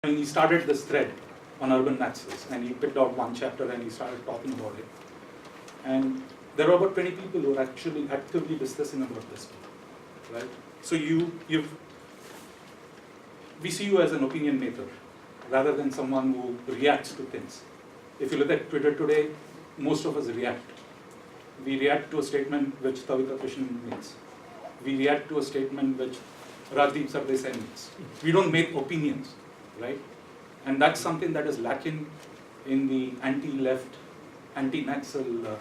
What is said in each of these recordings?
And he started this thread on urban Naxals, and he picked out one chapter and he started talking about it. And there were about 20 people who were actually actively discussing about this book, right? So we see you as an opinion maker rather than someone who reacts to things. If you look at Twitter today, most of us react. We react to a statement which Tavika Krishnan makes. We react to a statement which Rajdeep Sardesai makes. We don't make opinions, right? And that's something that is lacking in the anti-left, anti-Naxal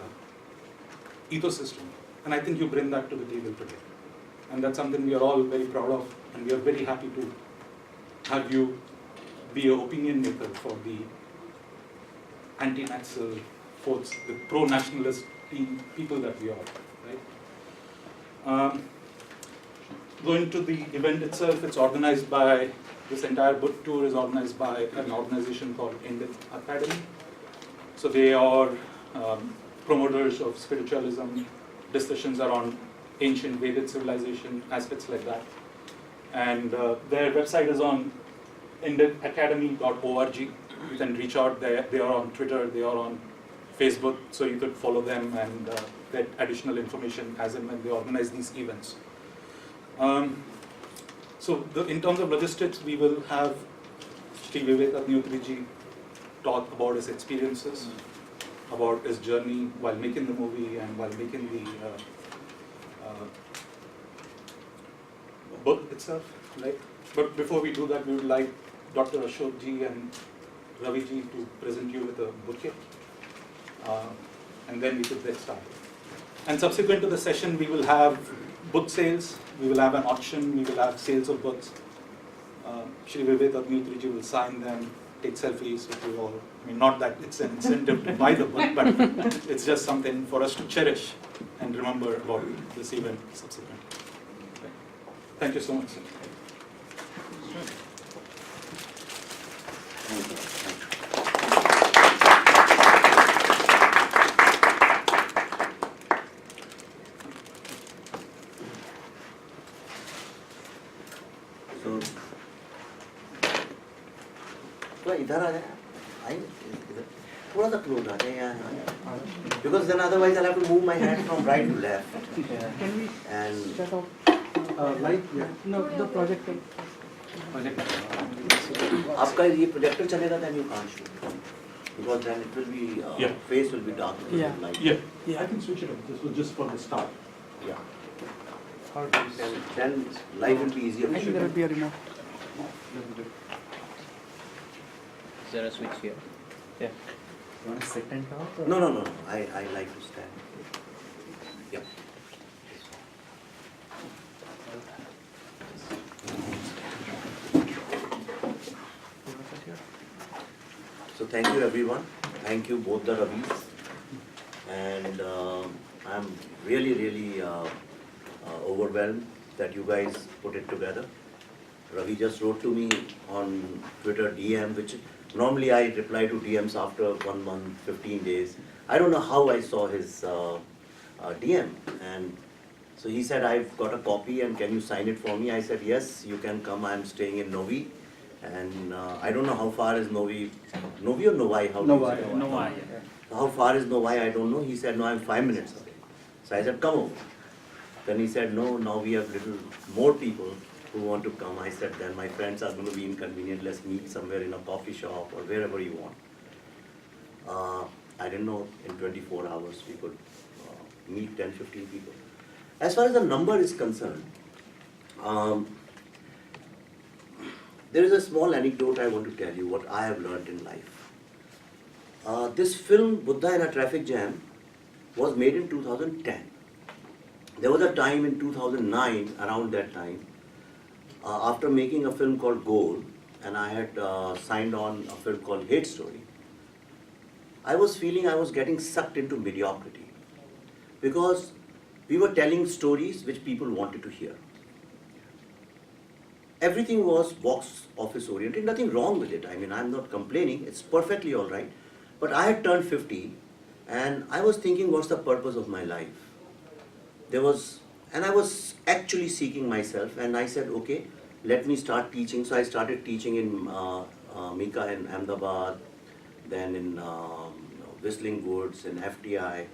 ecosystem. And I think you bring that to the table today. And that's something we are all very proud of, and we are very happy to have you be an opinion maker for the anti-Naxal folks, the pro-nationalist people that we are, right? Going to the event itself, it's organized by, this entire book tour is organized by an organization called Indian Academy. So they are promoters of spiritualism, discussions around ancient Vedic civilization, aspects like that. And their website is on indianacademy.org. You can reach out there. They are on Twitter, they are on Facebook, so you could follow them and get additional information as and when they organize these events. So in terms of logistics, we will have Shri Vivek Agnihotri ji talk about his experiences, about his journey while making the movie and while making the book itself, right? But before we do that, we would like Dr. Ashok ji and Ravi ji to present you with a bouquet, and then we could get started. And subsequent to the session, we will have book sales, we will have an auction, we will have sales of books. Shri Vivek Agnihotri ji will sign them, take selfies with you all. I mean, not that it's an incentive to buy the book, but it's just something for us to cherish and remember about this event subsequently. Thank you so much, sir. तो इधर आ जाए आई इधर थोड़ा सा close आ जाए यहाँ because then otherwise I'll have to move my hand from right to left. Can we And shut off light? Yeah. No, the projector. आपका ये projector चलेगा then you can't shoot because then it will be Yeah. face will be dark. Yeah. Light. Yeah. I can switch it up. This was just for the start. Yeah. Or Then light will be easier. I think there will be a remote. Is there a switch here? Yeah. You want to sit and talk? Or? No. I like to stand. Yeah. So thank you everyone. Thank you both the Ravis. And I'm really overwhelmed that you guys put it together. Ravi just wrote to me on Twitter DM, which normally I reply to DMs after 1 month, 15 days. I don't know how I saw his DM. And so he said, I've got a copy and can you sign it for me? I said, yes, you can come. I'm staying in Novi. And I don't know how far is Novi. Novi or Novi? How do you say? Novi. How far is Novi? I don't know. He said, no, I'm 5 minutes away. So I said, come over. Then he said, no, now we have little more people who want to come. I said, then my friends are going to be inconvenient. Let's meet somewhere in a coffee shop or wherever you want. I didn't know in 24 hours we could meet 10, 15 people. As far as the number is concerned, there is a small anecdote I want to tell you what I have learned in life. This film, Buddha in a Traffic Jam, was made in 2010. There was a time in 2009, around that time, after making a film called Goal, and I had signed on a film called Hate Story, I was feeling I was getting sucked into mediocrity because we were telling stories which people wanted to hear. Everything was box office oriented, nothing wrong with it. I mean, I'm not complaining, it's perfectly all right. But I had turned 50 and I was thinking, what's the purpose of my life? And I was actually seeking myself and I said, okay, let me start teaching. So I started teaching in Mika in Ahmedabad, then in Whistling Woods, in FTI,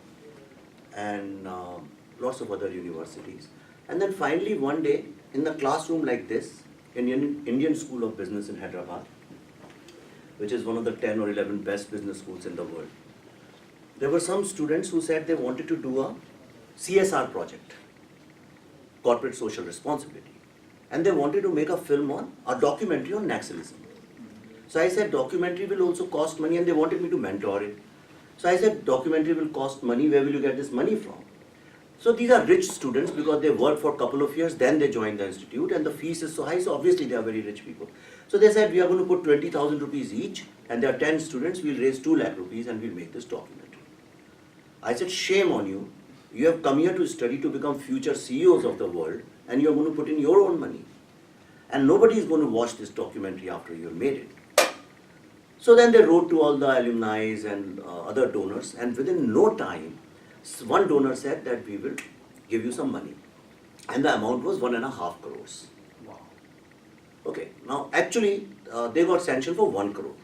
and lots of other universities. And then finally one day, in the classroom like this, in Indian School of Business in Hyderabad, which is one of the 10 or 11 best business schools in the world, there were some students who said they wanted to do a CSR project, corporate social responsibility. And they wanted to make a film on, a documentary on Naxalism. So I said, documentary will also cost money, and they wanted me to mentor it. So I said, documentary will cost money, where will you get this money from? So these are rich students because they work for a couple of years, then they join the institute, and the fees is so high, so obviously they are very rich people. So they said, we are going to put 20,000 rupees each, and there are 10 students, we'll raise 2 lakh rupees and we'll make this documentary. I said, shame on you. You have come here to study to become future CEOs of the world, and you are going to put in your own money. And nobody is going to watch this documentary after you have made it. So then they wrote to all the alumni and other donors, and within no time, one donor said that we will give you some money. And the amount was 1.5 crores. Wow. Okay, now actually they got sanctioned for 1 crore.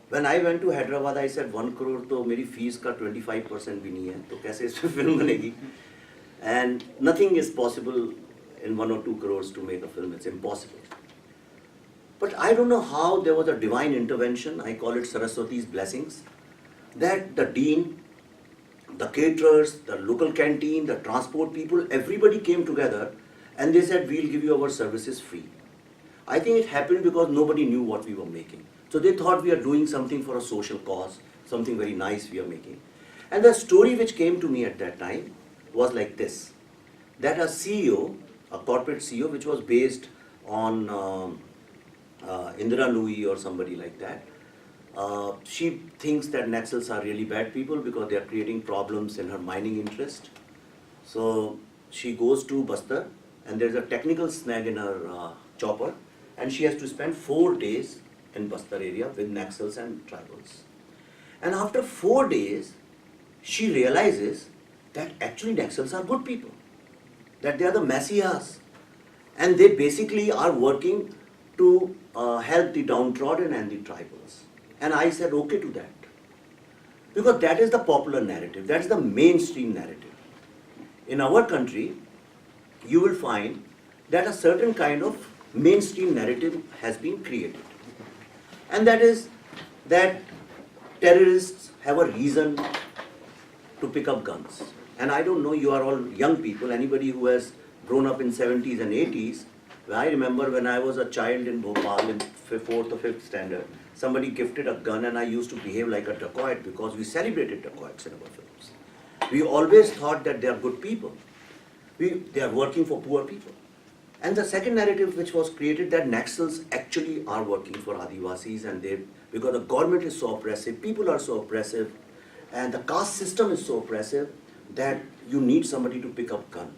When I went to Hyderabad, I said 1 crore तो मेरी fees का 25% भी नहीं है, तो कैसे इसमें film बनेगी? And nothing is possible in 1 or 2 crores to make a film. It's impossible. But I don't know how there was a divine intervention. I call it Saraswati's blessings. That the dean, the caterers, the local canteen, the transport people, everybody came together and they said, we'll give you our services free. I think it happened because nobody knew what we were making. So they thought we are doing something for a social cause, something very nice we are making. And the story which came to me at that time was like this, that a CEO, a corporate CEO, which was based on Indira Nui or somebody like that, she thinks that Naxals are really bad people because they are creating problems in her mining interest. So she goes to Bastar, and there's a technical snag in her chopper, and she has to spend 4 days in Bastar area with Naxals and tribals. And after 4 days, she realizes that actually Naxals are good people, that they are the messiahs, and they basically are working to help the downtrodden and the tribals. And I said okay to that, because that is the popular narrative, that is the mainstream narrative. In our country, you will find that a certain kind of mainstream narrative has been created. And that is that terrorists have a reason to pick up guns. And I don't know, you are all young people, anybody who has grown up in 70s and 80s, I remember when I was a child in Bhopal in 4th or 5th standard, somebody gifted a gun and I used to behave like a dacoit because we celebrated dacoits in our films. We always thought that they are good people. They are working for poor people. And the second narrative which was created, that Naxals actually are working for Adivasis, and because the government is so oppressive, people are so oppressive, and the caste system is so oppressive that you need somebody to pick up gun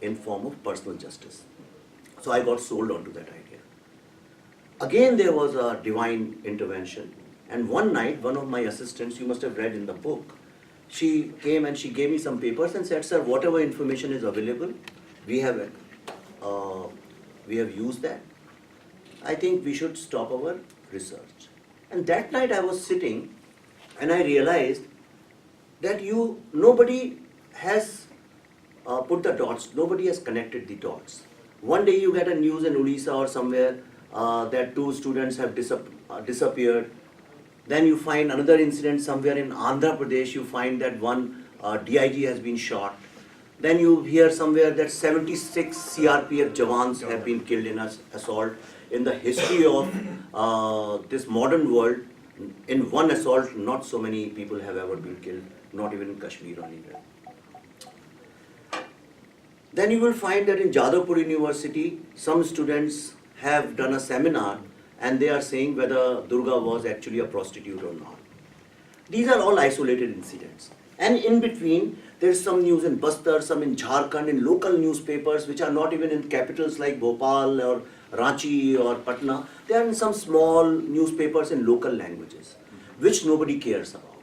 in form of personal justice. So I got sold onto that idea. Again there was a divine intervention, and one night one of my assistants, you must have read in the book, she came and she gave me some papers and said, sir, whatever information is available, we have used that. I think we should stop our research. And that night I was sitting and I realized that nobody has put the dots, nobody has connected the dots. One day you get a news in Odisha or somewhere that 2 students have disappeared. Then you find another incident somewhere in Andhra Pradesh, you find that one DIG has been shot. Then you hear somewhere that 76 CRPF Jawans have been killed in an assault. In the history of this modern world, in one assault, not so many people have ever been killed, not even in Kashmir or anywhere. Then you will find that in Jadavpur University, some students have done a seminar and they are saying whether Durga was actually a prostitute or not. These are all isolated incidents. And in between, there is some news in Bastar, some in Jharkhand, in local newspapers which are not even in capitals like Bhopal or Ranchi or Patna. They are in some small newspapers in local languages, which nobody cares about.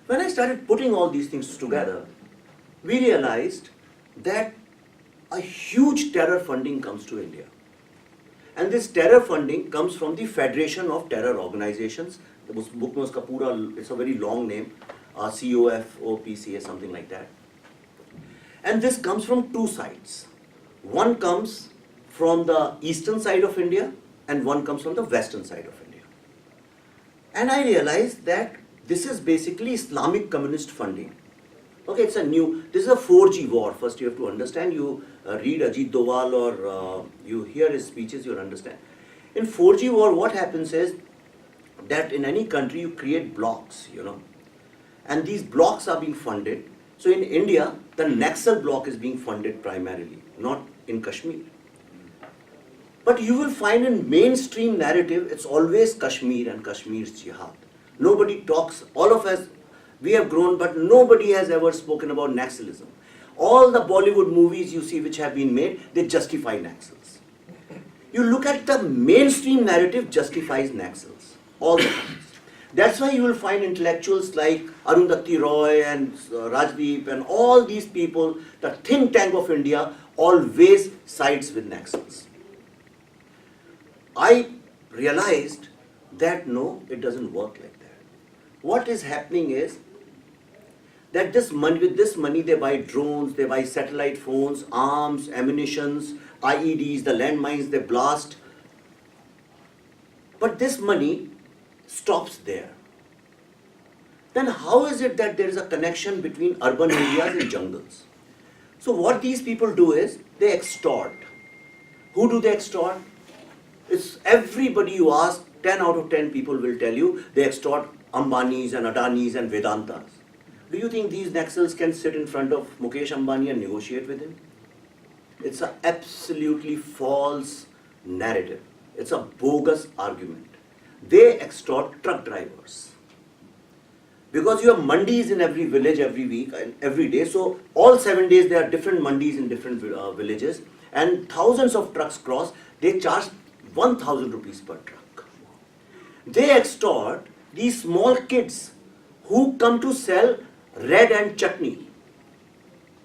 When I started putting all these things together, we realized that a huge terror funding comes to India. And this terror funding comes from the Federation of Terror Organizations. The book में उसका पूरा, it's a very long name, COFOPCA, something like that. And this comes from two sides. One comes from the eastern side of India and one comes from the western side of India. And I realized that this is basically Islamic communist funding. Okay, it's this is a 4G war. First you have to understand, you read Ajit Doval or you hear his speeches, you'll understand. In 4G war, what happens is that in any country you create blocks, and these blocks are being funded. So in India, the Naxal block is being funded primarily, not in Kashmir. But you will find in mainstream narrative, it's always Kashmir and Kashmir's jihad. Nobody talks, all of us, we have grown, but nobody has ever spoken about Naxalism. All the Bollywood movies you see which have been made, they justify Naxals. You look at the mainstream narrative justifies Naxals, all the times. That's why you will find intellectuals like Arundhati Roy and Rajdeep and all these people, the think tank of India, always sides with Naxals. I realized that no, it doesn't work like that. What is happening is that with this money they buy drones, they buy satellite phones, arms, ammunitions, IEDs, the landmines they blast. But this money stops there. Then how is it that there is a connection between urban areas and jungles? So what these people do is they extort. Who do they extort? It's everybody you ask, 10 out of 10 people will tell you they extort Ambanis and Adanis and Vedantas. Do you think these Naxals can sit in front of Mukesh Ambani and negotiate with him? It's an absolutely false narrative. It's a bogus argument. They extort truck drivers. Because you have mandis in every village every week and every day. So all 7 days there are different mandis in different villages and thousands of trucks cross. They charge 1,000 rupees per truck. They extort these small kids who come to sell red and chutney.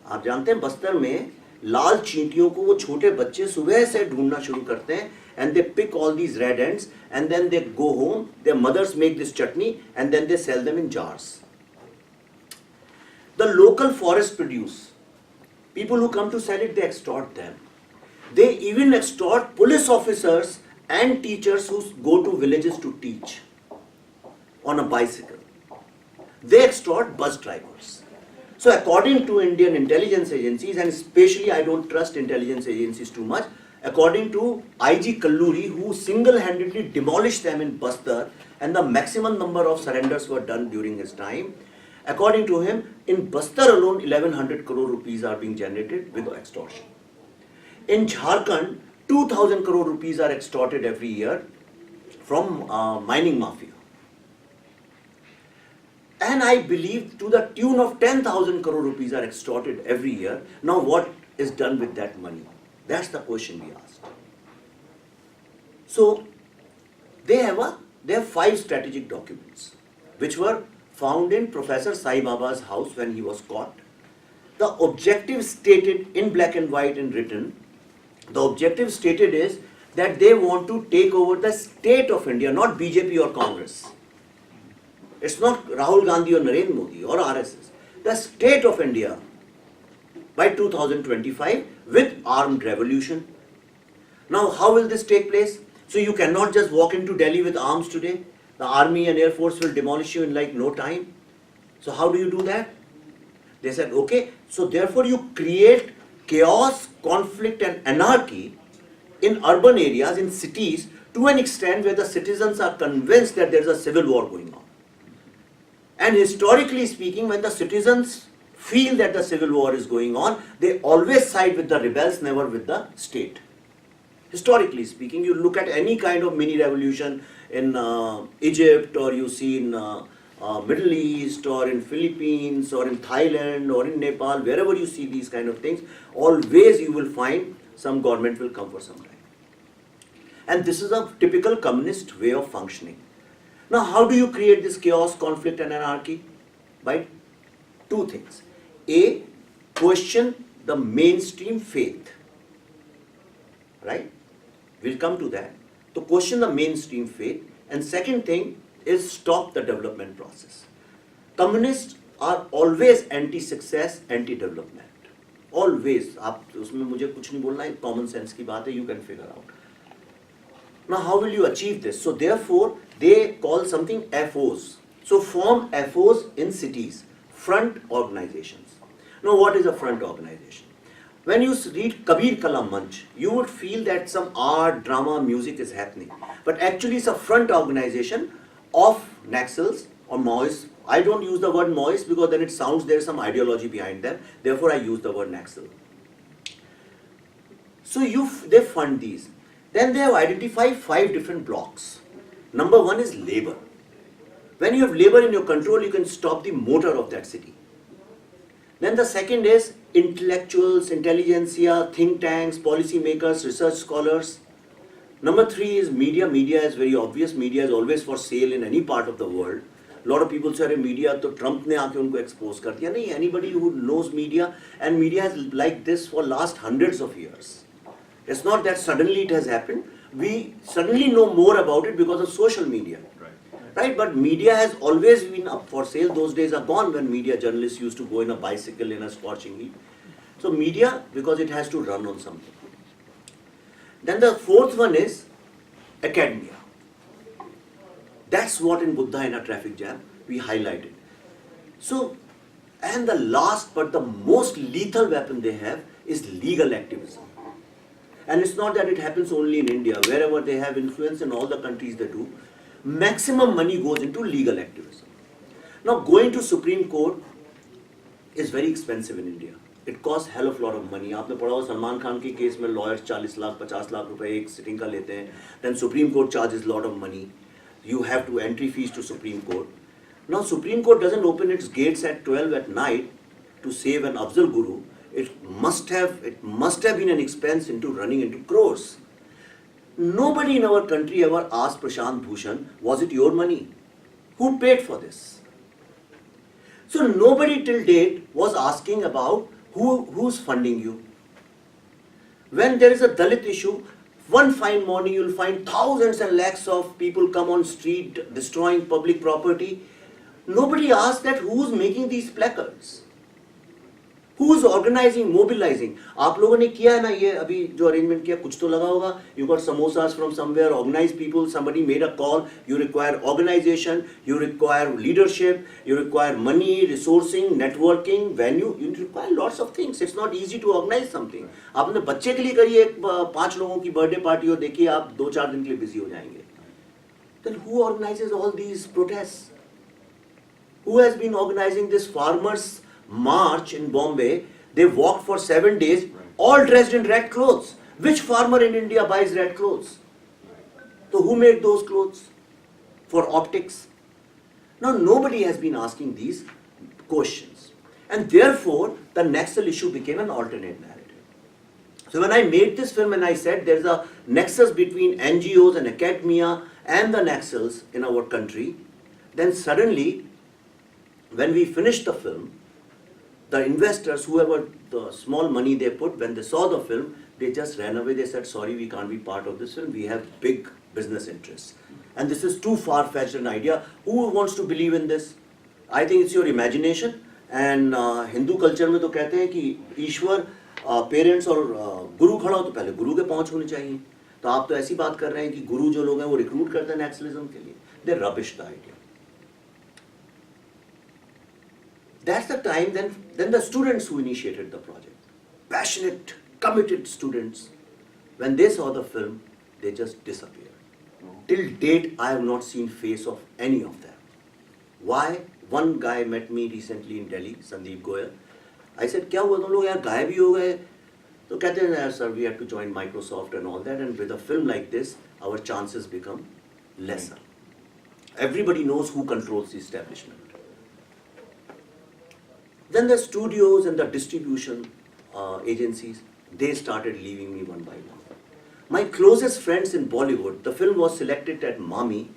आप जानते हैं बस्तर में लाल चींटियों को वो छोटे बच्चे सुबह से ढूंढना शुरू करते हैं and they pick all these red ends and then they go home, their mothers make this chutney and then they sell them in jars. The local forest produce, people who come to sell it, they extort them. They even extort police officers and teachers who go to villages to teach on a bicycle. They extort bus drivers. So according to Indian intelligence agencies, and especially I don't trust intelligence agencies too much, according to IG Kalluri, who single-handedly demolished them in Bastar, and the maximum number of surrenders were done during his time, according to him, in Bastar alone, 1100 crore rupees are being generated with extortion. In Jharkhand, 2000 crore rupees are extorted every year from mining mafia. And I believe to the tune of 10,000 crore rupees are extorted every year. Now what is done with that money? That's the question we asked. So they have 5 strategic documents which were found in Professor Sai Baba's house when he was caught. The objective stated in black and white and written, the objective stated is that they want to take over the state of India, not BJP or Congress. It's not Rahul Gandhi or Narendra Modi or RSS. The state of India by 2025 with armed revolution. Now how will this take place? So you cannot just walk into Delhi with arms today. The army and air force will demolish you in like no time. So how do you do that? They said, okay, so therefore you create chaos, conflict and anarchy in urban areas, in cities, to an extent where the citizens are convinced that there is a civil war going on. And historically speaking, when the citizens feel that the civil war is going on, they always side with the rebels, never with the state. Historically speaking, you look at any kind of mini revolution in Egypt, or you see in Middle East, or in Philippines, or in Thailand, or in Nepal, wherever you see these kind of things, always you will find some government will come for some time. And this is a typical communist way of functioning. Now, how do you create this chaos, conflict and anarchy? By 2 things. A, question the mainstream faith. Right? We'll come to that. To question the mainstream faith. And second thing is stop the development process. Communists are always anti-success, anti-development. Always. आप उसमें मुझे कुछ नहीं बोलना है, common sense की बात है, you can figure out. Now how will you achieve this? So therefore they call something FOs. So form FOs in cities, front organizations. Now what is a front organization? When you read Kabir Kala Manch, you would feel that some art, drama, music is happening. But actually it's a front organization of Naxals or Maoists. I don't use the word Maoist because then it sounds there's some ideology behind them. Therefore I use the word Naxal. So they fund these. Then they have identified 5 different blocks. Number 1 is labor. When you have labor in your control, you can stop the motor of that city. Then the second is intellectuals, intelligentsia, think tanks, policy makers, research scholars. Number 3 is media. Media is very obvious. Media is always for sale in any part of the world. A lot of people say media, तो Trump ने आके उनको expose कर दिया. नहीं, anybody who knows media, and media is like this for last hundreds of years. It's not that suddenly it has happened. We suddenly know more about it because of social media. Right? But media has always been up for sale. Those days are gone when media journalists used to go in a bicycle in a scorching heat. So media, because it has to run on something. Then the 4th one is academia. That's what in Buddha in a traffic jam we highlighted. So, and the last but the most lethal weapon they have is legal activism. And it's not that it happens only in India. Wherever they have influence in all the countries they do, maximum money goes into legal activism. Now going to Supreme Court is very expensive in India. It costs hell of a lot of money. आपने पढ़ा हो सलमान खान के case में lawyers 40 lakh 50 lakh रुपए एक sitting का लेते हैं. Then Supreme Court charges a lot of money. You have to entry fees to Supreme Court. Now Supreme Court doesn't open its gates at 12 at night to save an Afzal Guru. It must have been an expense into running into crores. Nobody in our country ever asked Prashant Bhushan, was it your money? Who paid for this? So nobody till date was asking about who's funding you. When there is a Dalit issue, one fine morning you'll find thousands and lakhs of people come on street destroying public property. Nobody asked that who's making these placards. Who's organizing, mobilizing? आप लोगों ने किया है ना ये अभी जो arrangement किया कुछ तो लगा होगा. You got samosas from somewhere, organized people, somebody made a call. You require organization, you require leadership, you require money, resourcing, networking, venue. You require lots of things. It's not easy to organize something. आपने बच्चे के लिए करिए 5 लोगों की birthday party और देखिए आप 2-4 दिन के लिए busy हो जाएंगे. Then who organizes all these protests? Who has been organizing this farmers' march in Bombay? They walked for 7 days, all dressed in red clothes. Which farmer in India buys red clothes? So who made those clothes? For optics? Now nobody has been asking these questions. And therefore, the Naxal issue became an alternate narrative. So when I made this film and I said there's a nexus between NGOs and academia and the Naxals in our country, then suddenly, when we finished the film, the investors, whoever the small money they put, when they saw the film, they just ran away. They said, sorry, we can't be part of this film. We have big business interests. And this is too far-fetched an idea. Who wants to believe in this? I think it's your imagination. And Hindu culture में तो कहते हैं कि ईश्वर parents और गुरु खड़ा हो तो पहले गुरु के पहुंच होनी चाहिए. तो आप तो ऐसी बात कर रहे हैं कि गुरु जो लोग हैं वो रिक्रूट करते हैं नैक्सलिज्म के लिए. They rubbish the idea. That's the time then the students who initiated the project, passionate, committed students, when they saw the film, they just disappeared. Till date, I have not seen face of any of them. Why? One guy met me recently in Delhi, Sandeep Goyal. I said, क्या हुआ तुम लोग यार गायब ही हो गए? तो कहते हैं यार sir, we have to join Microsoft and all that, and with a film like this, our chances become lesser. Everybody knows who controls the establishment. Then the studios and the distribution agencies, they started leaving me one by one. My closest friends in Bollywood, the film was selected at Mami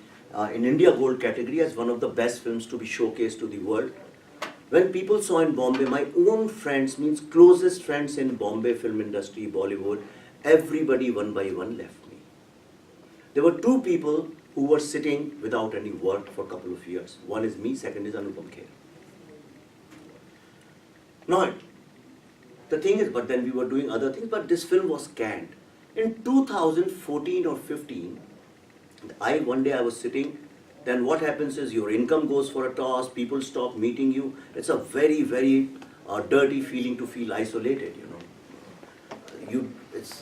in India Gold category as one of the best films to be showcased to the world. When people saw in Bombay, my own friends, means closest friends in Bombay film industry, Bollywood, everybody one by one left me. There were two people who were sitting without any work for a couple of years. One is me, second is Anupam Kher. Now, the thing is, but then we were doing other things, but this film was canned. In 2014 or 15, one day I was sitting, then what happens is your income goes for a toss, people stop meeting you. It's a very, very dirty feeling to feel isolated, you know.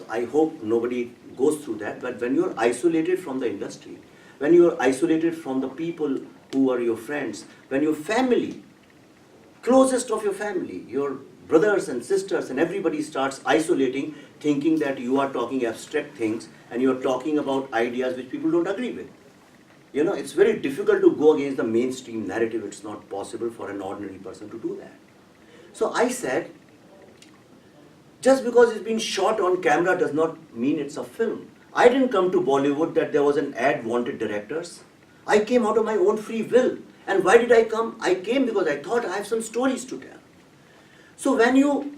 I hope nobody goes through that, but when you're isolated from the industry, when you're isolated from the people who are your friends, when your family, closest of your family, your brothers and sisters and everybody starts isolating, thinking that you are talking abstract things and you are talking about ideas which people don't agree with. You know, it's very difficult to go against the mainstream narrative. It's not possible for an ordinary person to do that. So I said, just because it's been shot on camera does not mean it's a film. I didn't come to Bollywood that there was an ad wanted directors. I came out of my own free will. And why did I come? I came because I thought I have some stories to tell. So when you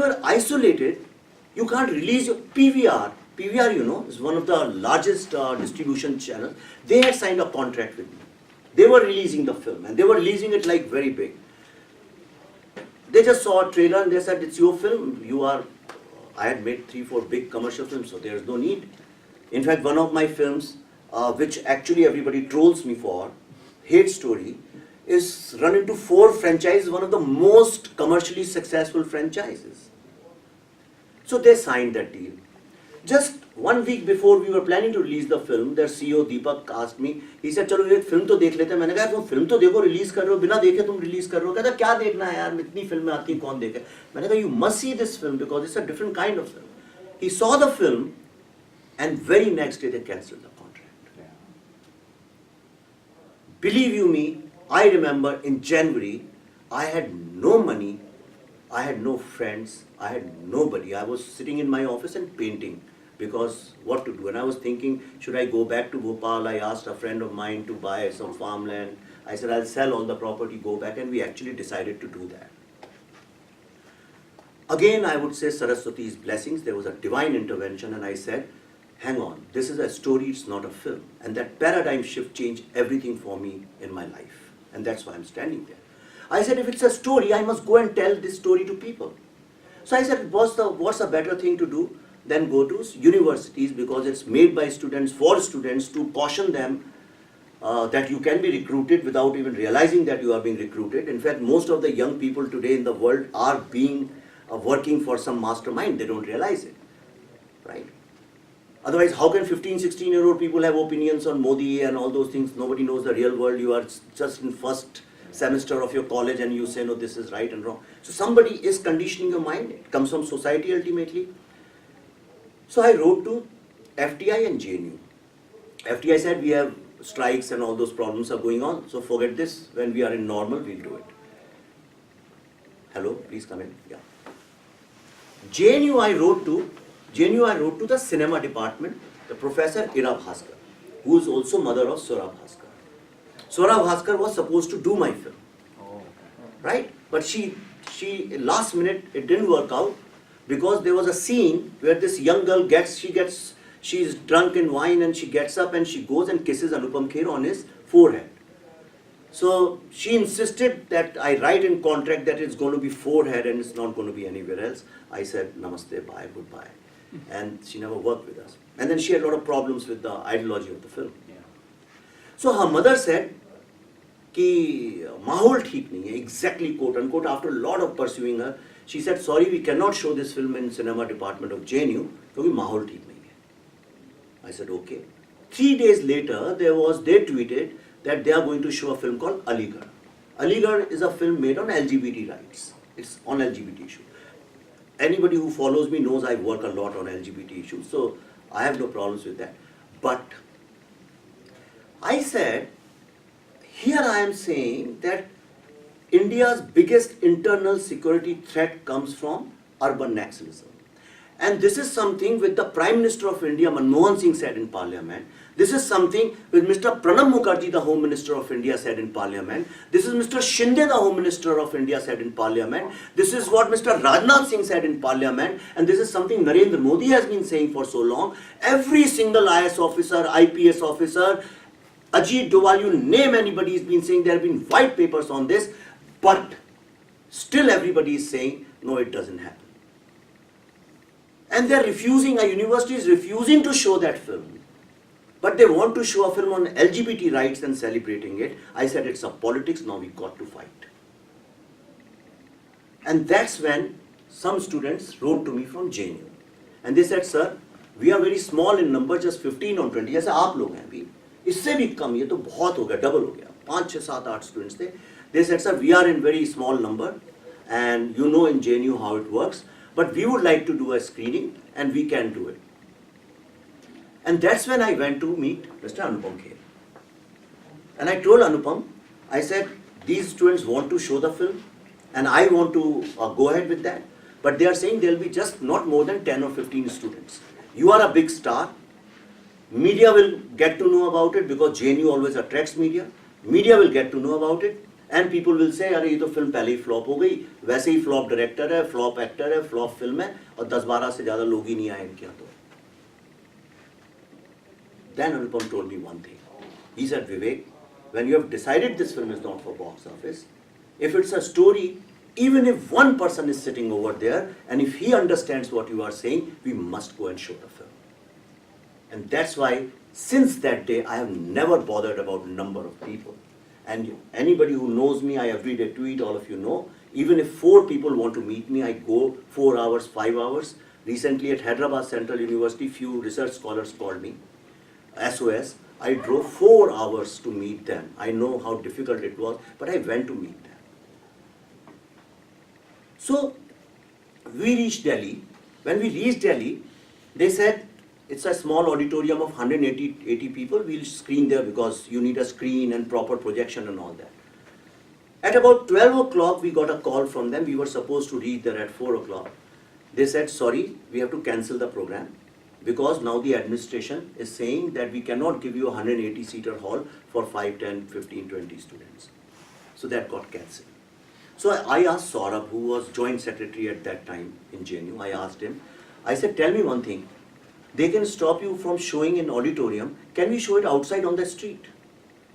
are isolated, you can't release your PVR. PVR, you know, is one of the largest distribution channels. They had signed a contract with me. They were releasing the film and they were releasing it like very big. They just saw a trailer and they said, it's your film. I had made 3-4 big commercial films, so there is no need. In fact, one of my films, which actually everybody trolls me for, Hate Story, is run into 4 franchises, one of the most commercially successful franchises. So they signed that deal. Just 1 week before we were planning to release the film, their CEO Deepak asked me, he said, चलो एक film तो देख लेते हैं. मैंने कहा तुम film तो देखो, release कर रहे हो, बिना देखे तुम release कर रहे हो. कहता क्या देखना है यार, इतनी फिल्में आती हैं, कौन देखे. मैंने कहा you must see this film because it's a different kind of film. He saw the film and very next day they cancelled the contract. Believe you me, I remember in January, I had no money, I had no friends, I had nobody. I was sitting in my office and painting because what to do. And I was thinking, should I go back to Bhopal? I asked a friend of mine to buy some farmland. I said, I'll sell all the property, go back, and we actually decided to do that. Again, I would say Saraswati's blessings, there was a divine intervention, and I said, hang on, this is a story, it's not a film. And that paradigm shift changed everything for me in my life. And that's why I'm standing there. I said, if it's a story, I must go and tell this story to people. So I said, what's a better thing to do than go to universities, because it's made by students for students, to caution them that you can be recruited without even realizing that you are being recruited. In fact, most of the young people today in the world are working for some mastermind. They don't realize it, right? Otherwise, how can 15, 16-year-old people have opinions on Modi and all those things? Nobody knows the real world. You are just in first semester of your college and you say, no, this is right and wrong. So somebody is conditioning your mind. It comes from society ultimately. So I wrote to FTI and JNU. FTI said, we have strikes and all those problems are going on. So forget this. When we are in normal, we'll do it. Hello, please come in. Yeah. JNU I wrote to the cinema department, the professor Ira Bhaskar, who is also mother of Sora Bhaskar. Sora Bhaskar was supposed to do my film, right? But she last minute, it didn't work out because there was a scene where this young girl she's drunk in wine and she gets up and she goes and kisses Anupam Kher on his forehead. So she insisted that I write in contract that it's going to be forehead and it's not going to be anywhere else. I said, namaste, bye, goodbye. And she never worked with us. And then she had a lot of problems with the ideology of the film. Yeah. So her mother said, कि माहौल ठीक नहीं है, exactly quote unquote, after a lot of pursuing her, she said, sorry, we cannot show this film in cinema department of JNU, क्योंकि माहौल ठीक नहीं है. I said, okay. 3 days later, they tweeted that they are going to show a film called Aligarh. Aligarh is a film made on LGBT rights. It's on LGBT issue. Anybody who follows me knows I work a lot on LGBT issues, so I have no problems with that. But I said, here I am saying that India's biggest internal security threat comes from urban Naxalism. And this is something which the Prime Minister of India, Manmohan Singh, said in Parliament. This is something which Mr. Pranab Mukherjee, the Home Minister of India, said in Parliament. This is Mr. Shinde, the Home Minister of India, said in Parliament. This is what Mr. Rajnath Singh said in Parliament. And this is something Narendra Modi has been saying for so long. Every single IS officer, IPS officer, Ajit Doval, you name anybody, has been saying there have been white papers on this. But still everybody is saying, no, it doesn't happen. And they're refusing, a university is refusing to show that film. But they want to show a film on LGBT rights and celebrating it. I said it's a politics, now we got to fight. And that's when some students wrote to me from JNU. And they said, sir, we are very small in number, just 15 or 20. जैसे आप लोग हैं अभी, इससे भी कम, ये तो बहुत हो गया, double हो गया. 5, 6, 7, 8 students थे. They said, sir, we are in very small number, and you know in JNU how it works. But we would like to do a screening, and we can do it. And that's when I went to meet Mr. Anupam Kher. And I told Anupam, I said, these students want to show the film, and I want to go ahead with that. But they are saying there will be just not more than 10 or 15 students. You are a big star. Media will get to know about it because JNU always attracts media. Media will get to know about it. And people will say, अरे ये तो film पहले ही flop हो गई, वैसे ही flop director है, flop actor है, flop film है, और 10-12 से ज़्यादा लोग ही नहीं आए इनके यहाँ तो. Then Anupam told me one thing. He said, Vivek, when you have decided this film is not for box office, if it's a story, even if one person is sitting over there, and if he understands what you are saying, we must go and show the film. And that's why, since that day, I have never bothered about number of people. And anybody who knows me, I every day tweet, all of you know, even if 4 people want to meet me, I go 4 hours, 5 hours. Recently at Hyderabad Central University, few research scholars called me, SOS. I drove 4 hours to meet them. I know how difficult it was, but I went to meet them. So, we reached Delhi. When we reached Delhi, they said, it's a small auditorium of 180 people. We'll screen there because you need a screen and proper projection and all that. At about 12 o'clock, we got a call from them. We were supposed to reach there at 4 o'clock. They said, sorry, we have to cancel the program because now the administration is saying that we cannot give you a 180-seater hall for 5, 10, 15, 20 students. So that got cancelled. So I asked Saurabh, who was joint secretary at that time in JNU, I asked him, I said, tell me one thing. They can stop you from showing in auditorium. Can we show it outside on the street?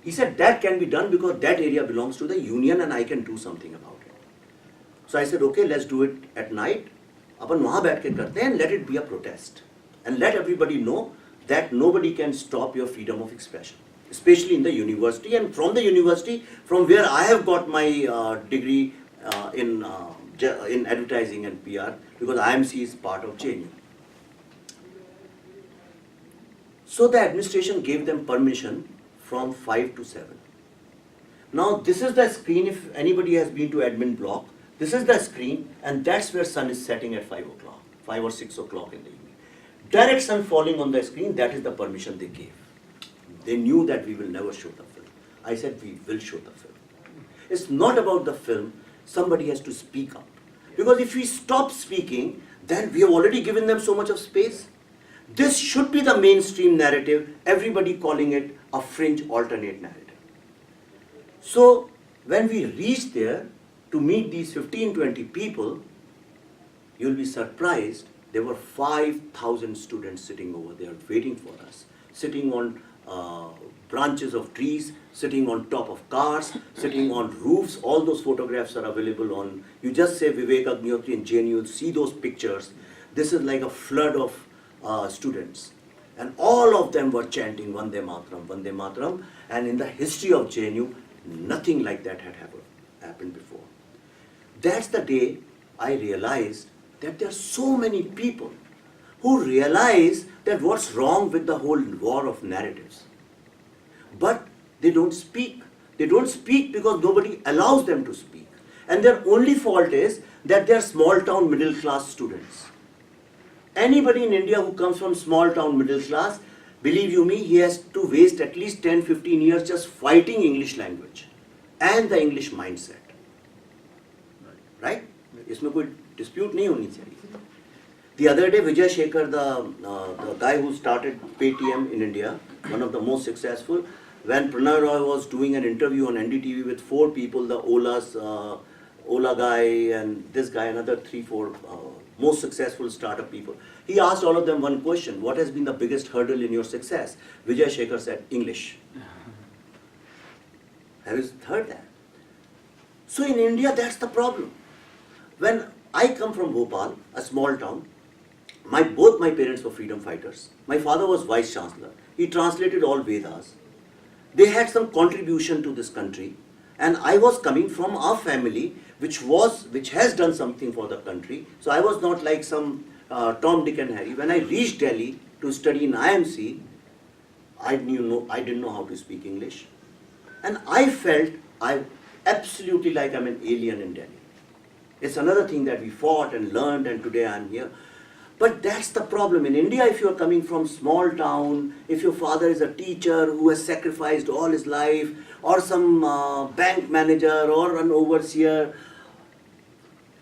He said that can be done because that area belongs to the union and I can do something about it. So I said, okay, let's do it at night. अपन वहाँ बैठ के करते हैं and let it be a protest. And let everybody know that nobody can stop your freedom of expression. Especially in the university, and from the university, from where I have got my degree in advertising and PR, because IMC is part of JNU. So the administration gave them permission from 5 to 7. Now this is the screen, if anybody has been to admin block, this is the screen, and that's where sun is setting at 5 o'clock, 5 or 6 o'clock in the evening. Direct sun falling on the screen, that is the permission they gave. They knew that we will never show the film. I said we will show the film. It's not about the film, somebody has to speak up. Because if we stop speaking, then we have already given them so much of space. This should be the mainstream narrative, everybody calling it a fringe alternate narrative. So when we reach there to meet these 15-20 people, you'll be surprised, there were 5,000 students sitting over there waiting for us, sitting on branches of trees, sitting on top of cars, sitting on roofs. All those photographs are available on, you just say Vivek Agnihotri and JNU, you'll see those pictures. This is like a flood of students. And all of them were chanting Vande Mataram, and in the history of JNU, nothing like that had ever happened before. That's the day I realized that there are so many people who realize that what's wrong with the whole war of narratives. But they don't speak. They don't speak because nobody allows them to speak. And their only fault is that they are small town middle class students. Anybody in India who comes from small town middle class, believe you me, he has to waste at least 10-15 years just fighting English language and the English mindset. Right? इसमें कोई dispute नहीं होनी चाहिए. The other day, Vijay Shekhar, the guy who started Paytm in India, one of the most successful, when Pranay Roy was doing an interview on NDTV with 4 people, the Ola guy and this guy, another 3-4 most successful startup people. He asked all of them one question: what has been the biggest hurdle in your success? Vijay Shekhar said, English. Have you heard that? So in India, that's the problem. When I come from Bhopal, a small town, both my parents were freedom fighters. My father was vice chancellor. He translated all Vedas. They had some contribution to this country, and I was coming from a family which has done something for the country. So I was not like some Tom, Dick and Harry. When I reached Delhi to study in IMC, I didn't know how to speak English. And I felt absolutely like I'm an alien in Delhi. It's another thing that we fought and learned, and today I'm here. But that's the problem. In India, if you're coming from small town, if your father is a teacher who has sacrificed all his life, or some bank manager or an overseer,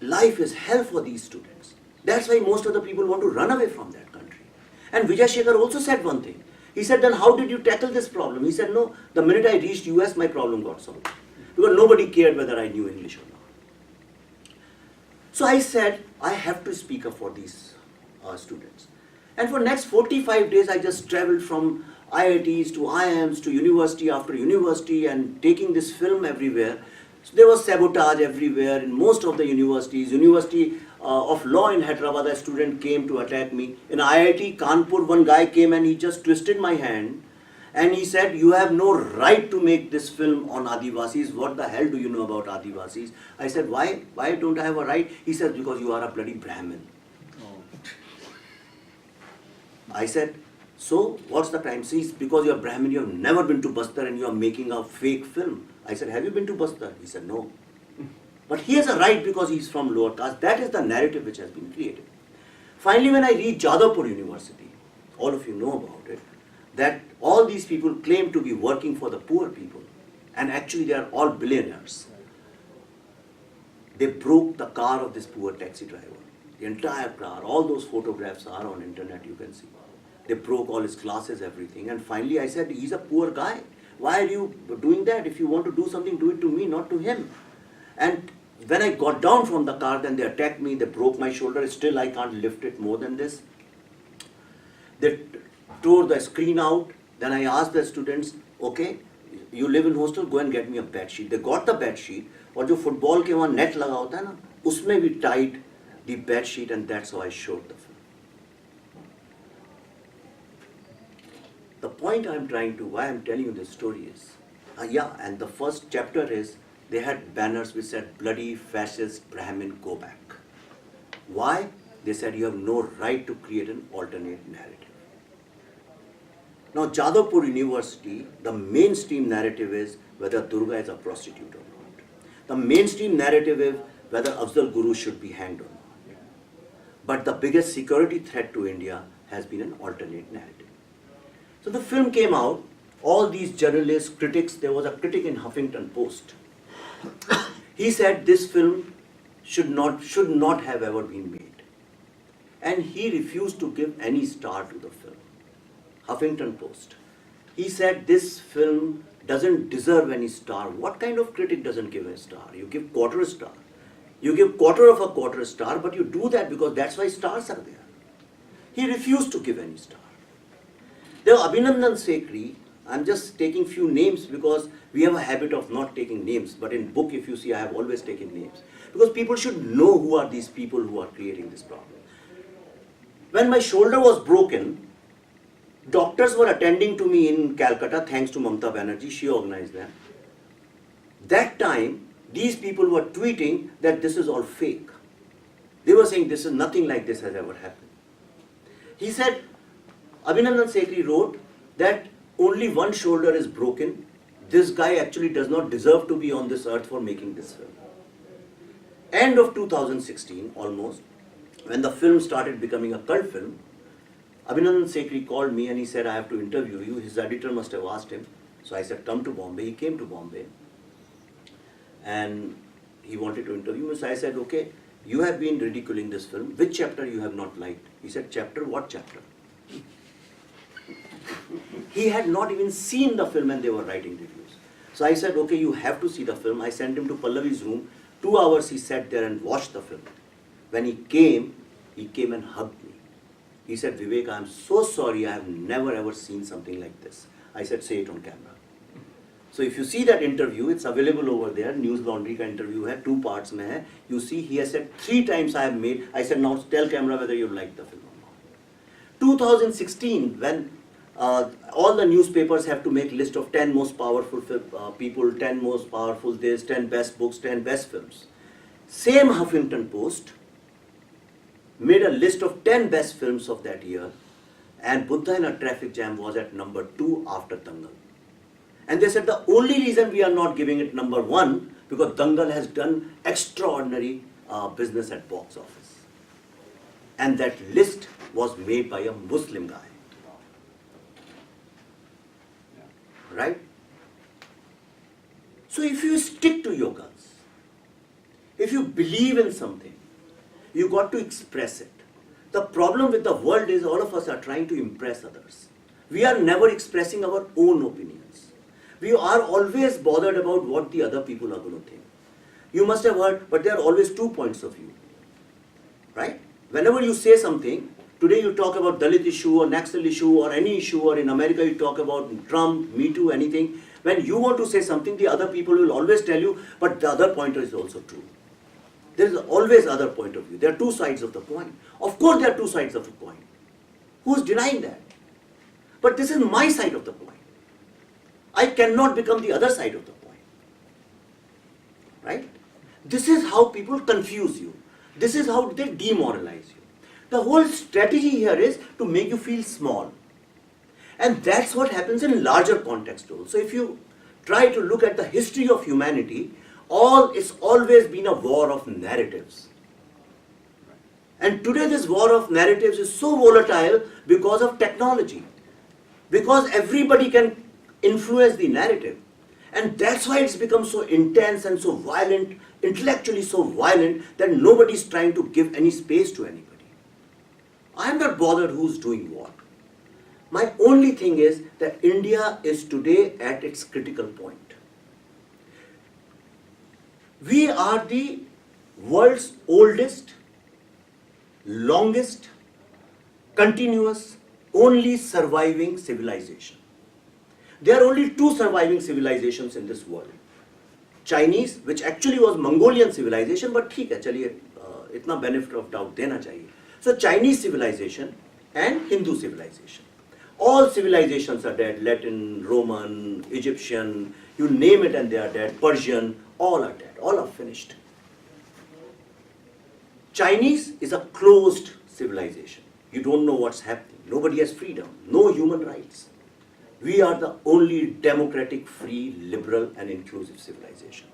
life is hell for these students. That's why most of the people want to run away from that country. And Vijay Shekhar also said one thing. He said, then how did you tackle this problem? He said, no, the minute I reached US, my problem got solved. Because nobody cared whether I knew English or not. So I said, I have to speak up for these students. And for next 45 days, I just traveled from IITs to IIMs to university after university and taking this film everywhere. So there was sabotage everywhere in most of the universities. University of Law in Hyderabad, a student came to attack me. In IIT Kanpur, one guy came and he just twisted my hand and he said, you have no right to make this film on Adivasis. What the hell do you know about Adivasis? I said, why? Why don't I have a right? He said, because you are a bloody Brahmin. I said, so what's the crime? See, because you're Brahmin, you have never been to Bastar and you are making a fake film. I said, have you been to Bastar? He said, no. But he has a right because he's from lower caste. That is the narrative which has been created. Finally, when I reached Jadavpur University, all of you know about it, that all these people claim to be working for the poor people, and actually they are all billionaires. They broke the car of this poor taxi driver. The entire car, all those photographs are on internet, you can see. They broke all his glasses, everything. And finally I said, he's a poor guy. Why are you doing that? If you want to do something, do it to me, not to him. And when I got down from the car, then they attacked me, they broke my shoulder. Still I can't lift it more than this. They tore the screen out. Then I asked the students, okay, you live in hostel, go and get me a bed sheet. They got the bed sheet. और जो football के वहाँ net लगा होता है ना, उसमें भी tied the bed sheet, and that's how I showed the film. The point why I'm telling you this story is, and the first chapter is, they had banners which said, bloody fascist Brahmin, go back. Why? They said, you have no right to create an alternate narrative. Now, Jadavpur University, the mainstream narrative is whether Durga is a prostitute or not. The mainstream narrative is whether Afzal Guru should be hanged or not. But the biggest security threat to India has been an alternate narrative. So the film came out, all these journalists, critics, there was a critic in Huffington Post. He said this film should not have ever been made. And he refused to give any star to the film. Huffington Post. He said this film doesn't deserve any star. What kind of critic doesn't give a star? You give quarter a star. You give quarter of a quarter star, but you do that because that's why stars are there. He refused to give any star. There was Abhinandan Sekhri. I'm just taking few names because we have a habit of not taking names. But in book, if you see, I have always taken names. Because people should know who are these people who are creating this problem. When my shoulder was broken, doctors were attending to me in Calcutta, thanks to Mamta Banerjee. She organized them. That time, these people were tweeting that this is all fake. They were saying this is nothing like this has ever happened. He said, Abhinandan Sekhri wrote that only one shoulder is broken. This guy actually does not deserve to be on this earth for making this film. End of 2016, almost, when the film started becoming a cult film, Abhinandan Sekhri called me and he said, I have to interview you. His editor must have asked him. So I said, come to Bombay. He came to Bombay. And he wanted to interview me. So I said, okay. you have been ridiculing this film. Which chapter you have not liked? He said, chapter? What chapter? He had not even seen the film and they were writing reviews. So I said, okay, you have to see the film. I sent him to Pallavi's room. 2 hours he sat there and watched the film. When he came and hugged me. He said, Vivek, I am so sorry. I have never ever seen something like this. I said, say it on camera. So if you see that interview, it's available over there. News Laundry ka interview hai, 2 parts mein hai. You see, he has said 3 times I have made. I said, now tell camera whether you like the film or not. 2016, when all the newspapers have to make list of 10 most powerful people, 10 most powerful this, 10 best books, 10 best films. Same Huffington Post made a list of 10 best films of that year, and Buddha in a Traffic Jam was at number 2 after Dangal. And they said the only reason we are not giving it number 1 because Dangal has done extraordinary business at box office. And that list was made by a Muslim guy. Right? So if you stick to your guns, if you believe in something, you got to express it. The problem with the world is all of us are trying to impress others. We are never expressing our own opinions. We are always bothered about what the other people are going to think. You must have heard, but there are always 2 points of view. Right? Whenever you say something, today you talk about Dalit issue or Naxal issue or any issue, or in America you talk about Trump, Me Too, anything. When you want to say something, the other people will always tell you, but the other point is also true. There is always other point of view. There are 2 sides of the coin. Of course there are 2 sides of the coin. Who is denying that? But this is my side of the coin. I cannot become the other side of the coin. Right? This is how people confuse you. This is how they demoralize you. The whole strategy here is to make you feel small. And that's what happens in larger context also. If you try to look at the history of humanity, it's always been a war of narratives. And today this war of narratives is so volatile because of technology. Because everybody can influence the narrative. And that's why it's become so intense and so violent, intellectually so violent, that nobody's trying to give any space to anybody. I am not bothered who's doing what. My only thing is that India is today at its critical point. We are the world's oldest, longest, continuous, only surviving civilization. There are only 2 surviving civilizations in this world. Chinese, which actually was Mongolian civilization, but ठीक है, चलिए इतना benefit of doubt देना चाहिए. So Chinese civilization and Hindu civilization. All civilizations are dead. Latin, Roman, Egyptian, you name it and they are dead. Persian, all are dead. All are finished. Chinese is a closed civilization. You don't know what's happening. Nobody has freedom. No human rights. We are the only democratic, free, liberal and inclusive civilization.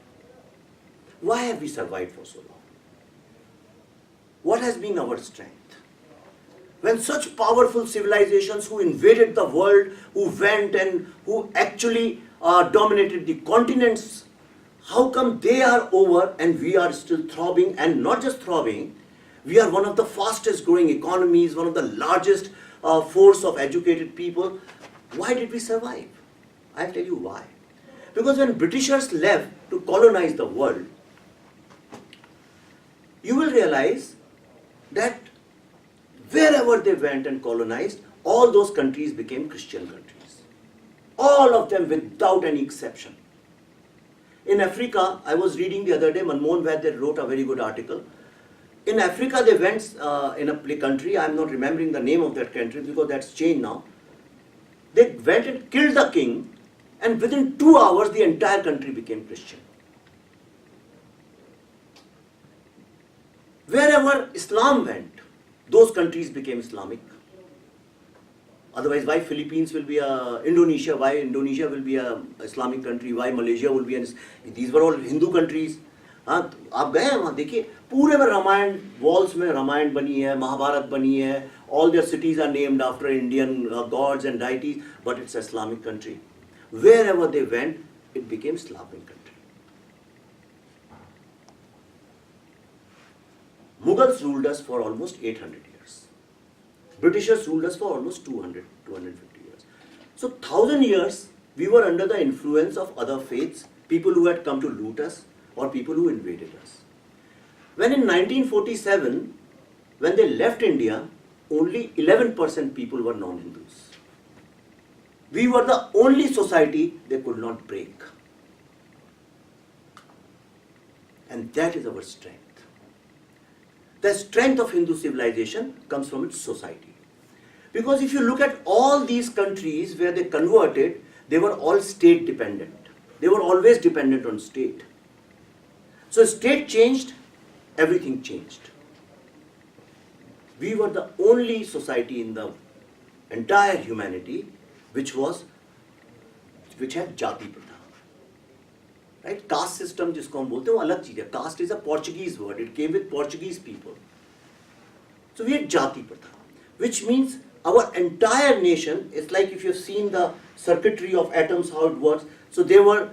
Why have we survived for so long? What has been our strength? When such powerful civilizations who invaded the world, who went and who actually dominated the continents, how come they are over and we are still throbbing? And not just throbbing, we are one of the fastest growing economies, one of the largest force of educated people. Why did we survive? I'll tell you why. Because when Britishers left to colonize the world, you will realize that wherever they went and colonized, all those countries became Christian countries. All of them without any exception. In Africa, I was reading the other day, Manmohan Vaid wrote a very good article. In Africa, they went in a country, I'm not remembering the name of that country because that's changed now. They went and killed the king, and within 2 hours, the entire country became Christian. Wherever Islam went, those countries became Islamic. Otherwise, why Philippines will be Indonesia, why Indonesia will be a Islamic country, why Malaysia will be these were all Hindu countries. हाँ, आप गए हैं वहाँ देखिए पूरे में Ramayan walls में रामायण बनी है, महाभारत बनी है, all their cities are named after Indian gods and deities, but it's an Islamic country. Wherever they went, it became Islamic country. Mughals ruled us for almost 800 years. Britishers ruled us for almost 200, 250 years. So 1000 years we were under the influence of other faiths, people who had come to loot us or people who invaded us. When in 1947, when they left India, only 11% people were non-Hindus. We were the only society they could not break. And that is our strength. The strength of Hindu civilization comes from its society. Because if you look at all these countries where they converted, they were all state dependent. They were always dependent on state. So state changed, everything changed. We were the only society in the entire humanity which had jati pratha. Right? Caste system जिसको हम बोलते हैं वो अलग चीज है. Caste is a Portuguese word. It came with Portuguese people. So we had jati pratha, which means our entire nation is like if you've seen the circuitry of atoms, how it works. So they were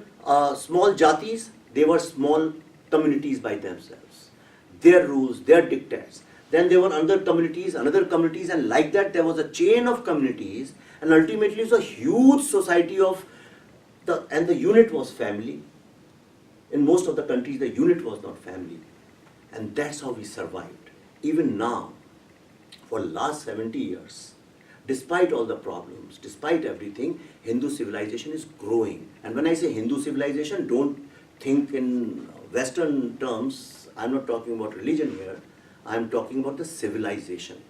small jatis, they were small communities by themselves. Their rules, their dictates. Then there were other communities, and like that there was a chain of communities, and ultimately it was a huge society and the unit was family. In most of the countries, the unit was not family. And that's how we survived. Even now, for the last 70 years, despite all the problems, despite everything, Hindu civilization is growing. And when I say Hindu civilization, don't think in Western terms. I'm not talking about religion here. I'm talking about the civilization.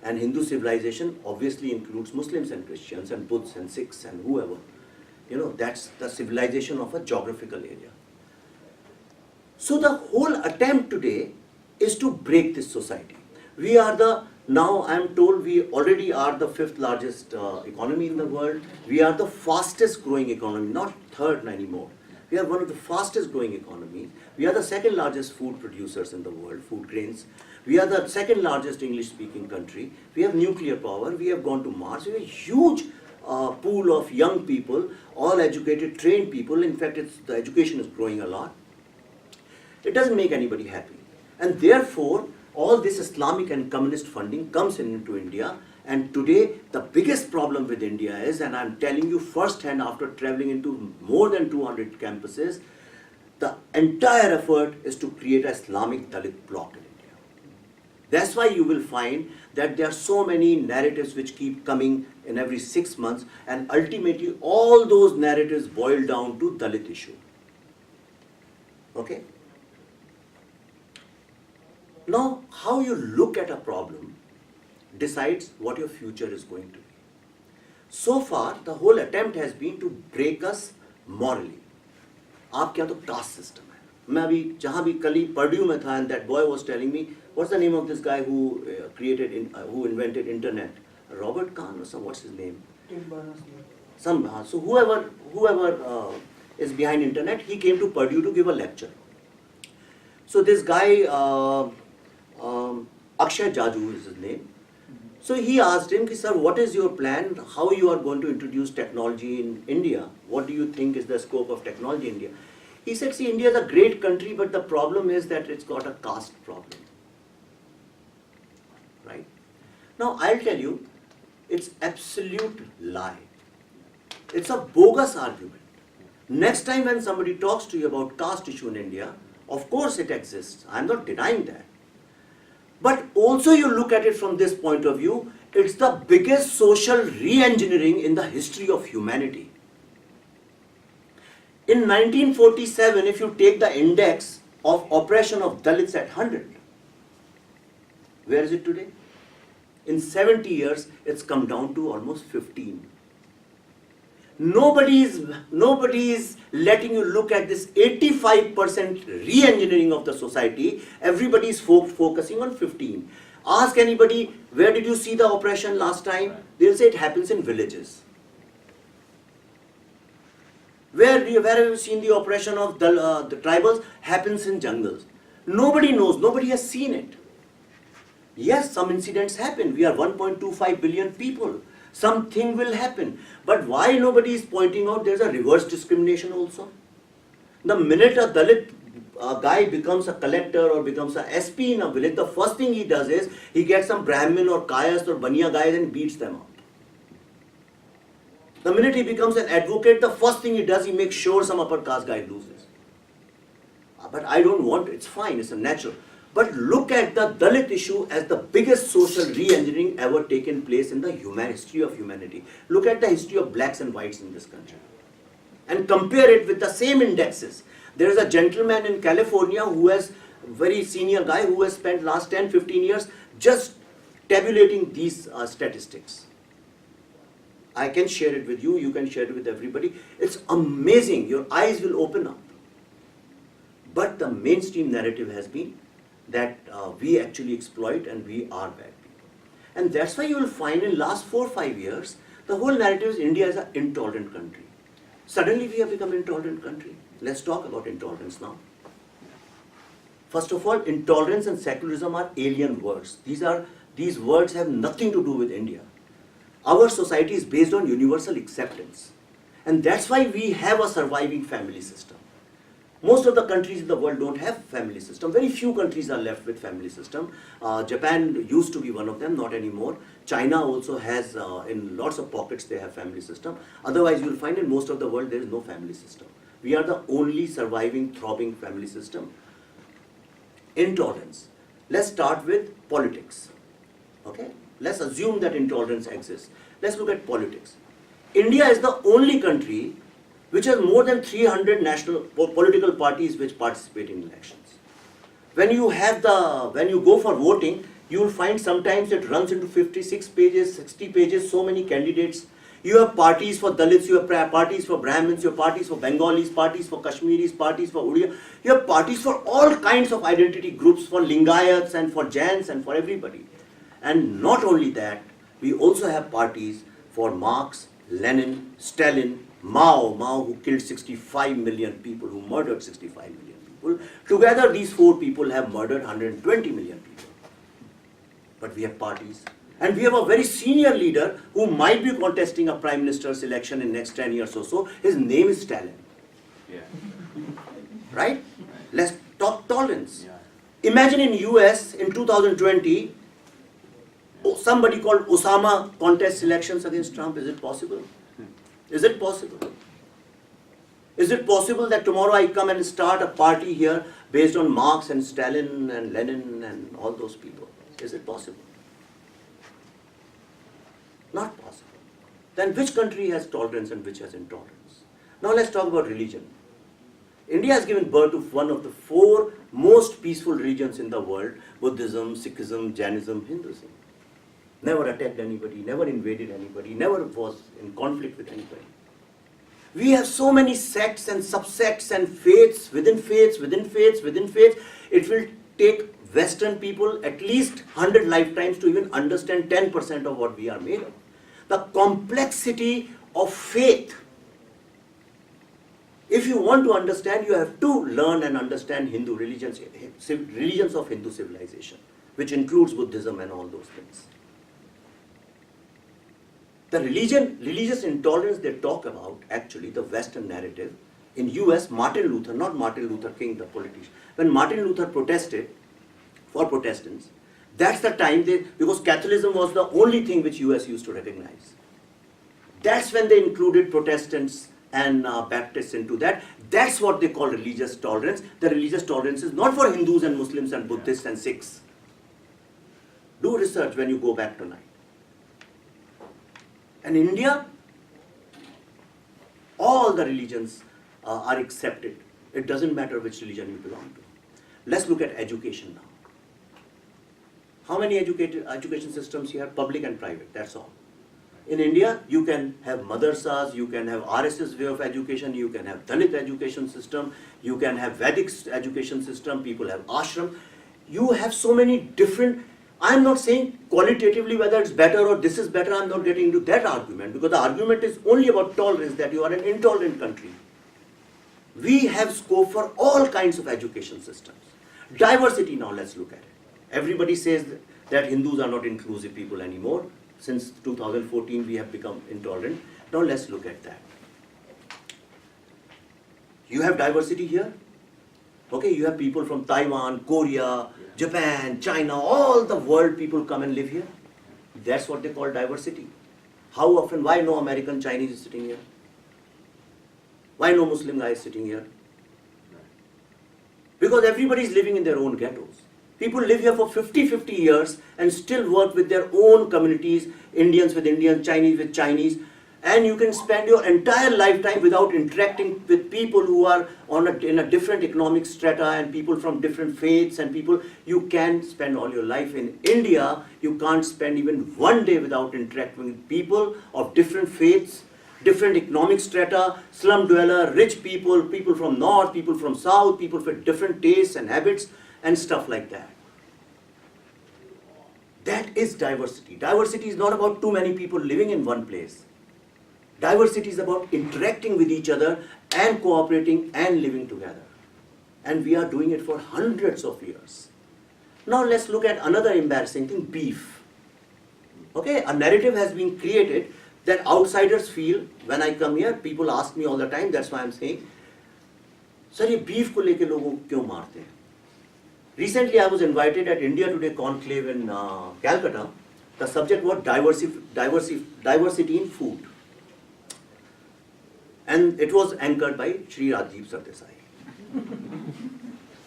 And Hindu civilization obviously includes Muslims and Christians and Buddhists and Sikhs and whoever. You know, that's the civilization of a geographical area. So the whole attempt today is to break this society. We are now I'm told we already are the 5th largest economy in the world. We are the fastest growing economy, not third anymore. We are one of the fastest growing economies. We are the 2nd largest food producers in the world, food grains. We are the 2nd largest English speaking country. We have nuclear power. We have gone to Mars. We have a huge pool of young people, all educated, trained people. In fact, the education is growing a lot. It doesn't make anybody happy. And therefore, all this Islamic and communist funding comes into India. And today, the biggest problem with India is, and I'm telling you firsthand after traveling into more than 200 campuses, the entire effort is to create an Islamic Dalit bloc in India. That's why you will find that there are so many narratives which keep coming in every 6 months, and ultimately all those narratives boil down to Dalit issue. Okay? Now, how you look at a problem decides what your future is going to be. So far, the whole attempt has been to break us morally. आपके यहाँ तो caste system है. मैं अभी जहाँ भी कल ही Purdue में था, and that boy was telling me, what's the name of this guy who who invented internet? Robert Kahn or some, what's his name? So whoever is behind internet, he came to Purdue to give a lecture. So this guy, Akshay Jaju is his name. So he asked him, sir, what is your plan? How you are going to introduce technology in India? What do you think is the scope of technology in India? He said, see, India is a great country, but the problem is that it's got a caste problem. Right? Now, I'll tell you, it's absolute lie. It's a bogus argument. Next time when somebody talks to you about caste issue in India, of course it exists. I'm not denying that. But also you look at it from this point of view, it's the biggest social re-engineering in the history of humanity. In 1947, if you take the index of oppression of Dalits at 100, where is it today? In 70 years, it's come down to almost 15. Nobody is letting you look at this 85% re-engineering of the society. Everybody is focusing on 15. Ask anybody, where did you see the oppression last time? They'll say it happens in villages. Where have you seen the oppression of the tribals? Happens in jungles. Nobody knows, nobody has seen it. Yes, some incidents happen. We are 1.25 billion people. Something will happen. But why nobody is pointing out there's a reverse discrimination also? The minute a Dalit a guy becomes a collector or becomes a SP in a village, the first thing he does is he gets some Brahmin or Kayas or Baniya guys and beats them up. The minute he becomes an advocate, the first thing he does, he makes sure some upper caste guy loses. But I don't want, it's fine, it's a natural. But look at the Dalit issue as the biggest social re-engineering ever taken place in the history of humanity. Look at the history of blacks and whites in this country. And compare it with the same indexes. There is a gentleman in California who has, very senior guy who has spent last 10-15 years just tabulating these statistics. I can share it with you, you can share it with everybody. It's amazing, your eyes will open up. But the mainstream narrative has been that we actually exploit and we are bad people. And that's why you will find in last 4 or 5 years, the whole narrative is India is an intolerant country. Suddenly we have become an intolerant country. Let's talk about intolerance now. First of all, intolerance and secularism are alien words. These words have nothing to do with India. Our society is based on universal acceptance. And that's why we have a surviving family system. Most of the countries in the world don't have family system. Very few countries are left with family system. Japan used to be one of them, not anymore. China also has, in lots of pockets, they have family system. Otherwise, you will find in most of the world there is no family system. We are the only surviving, throbbing family system. Intolerance. Let's start with politics. Okay? Let's assume that intolerance exists. Let's look at politics. India is the only country which has more than 300 national political parties which participate in elections. When you go for voting, you will find sometimes it runs into 56 pages, 60 pages, so many candidates. You have parties for Dalits, you have parties for Brahmins, you have parties for Bengalis, parties for Kashmiris, parties for Odia. You have parties for all kinds of identity groups, for Lingayats and for Jains and for everybody. And not only that, we also have parties for Marx, Lenin, Stalin, Mao who killed 65 million people, who murdered 65 million people. Together these 4 people have murdered 120 million people. But we have parties. And we have a very senior leader who might be contesting a prime minister's election in next 10 years or so. His name is Stalin. Yeah. Right? Let's talk tolerance. Imagine in US in 2020, somebody called Osama contests elections against Trump. Is it possible? Is it possible? Is it possible that tomorrow I come and start a party here based on Marx and Stalin and Lenin and all those people? Is it possible? Not possible. Then which country has tolerance and which has intolerance? Now let's talk about religion. India has given birth to one of the 4 most peaceful religions in the world: Buddhism, Sikhism, Jainism, Hinduism. Never attacked anybody, never invaded anybody, never was in conflict with anybody. We have so many sects and subsects and faiths within faiths, within faiths, within faiths. It will take Western people at least 100 lifetimes to even understand 10% of what we are made of. The complexity of faith. If you want to understand, you have to learn and understand Hindu religions of Hindu civilization, which includes Buddhism and all those things. The religious intolerance they talk about, actually, the Western narrative, in US, Martin Luther, not Martin Luther King, the politician, when Martin Luther protested for Protestants, that's the time because Catholicism was the only thing which US used to recognize. That's when they included Protestants and Baptists into that. That's what they call religious tolerance. The religious tolerance is not for Hindus and Muslims and Buddhists and Sikhs. Do research when you go back tonight. And in India, all the religions are accepted. It doesn't matter which religion you belong to. Let's look at education now. How many education systems here? Public and private, that's all. In India, you can have madrasas, you can have RSS way of education, you can have Dalit education system, you can have Vedic education system, people have ashram. You have so many different. I'm not saying qualitatively whether it's better or this is better. I'm not getting into that argument, because the argument is only about tolerance, that you are an intolerant country. We have scope for all kinds of education systems. Diversity now, let's look at it. Everybody says that Hindus are not inclusive people anymore. Since 2014 we have become intolerant. Now let's look at that. You have diversity here. Okay, you have people from Taiwan, Korea, Japan, China, all the world people come and live here. That's what they call diversity. How often, why no American Chinese is sitting here? Why no Muslim guy is sitting here? Because everybody is living in their own ghettos. People live here for 50 years and still work with their own communities, Indians with Indians, Chinese with Chinese, and you can spend your entire lifetime without interacting with people who are in a different economic strata and people from different faiths and people. You can spend all your life in India. You can't spend even one day without interacting with people of different faiths, different economic strata, slum dweller, rich people, people from north, people from south, people with different tastes and habits and stuff like that. That is diversity. Diversity is not about too many people living in one place. Diversity is about interacting with each other and cooperating and living together. And we are doing it for hundreds of years. Now let's look at another embarrassing thing, beef. Okay, a narrative has been created that outsiders feel. When I come here, people ask me all the time, that's why I'm saying, sir, ये beef को लेके लोगों को क्यों मारते हैं? Recently I was invited at India Today conclave in Calcutta. The subject was diversity in food. And it was anchored by Shri Rajiv Sardesai.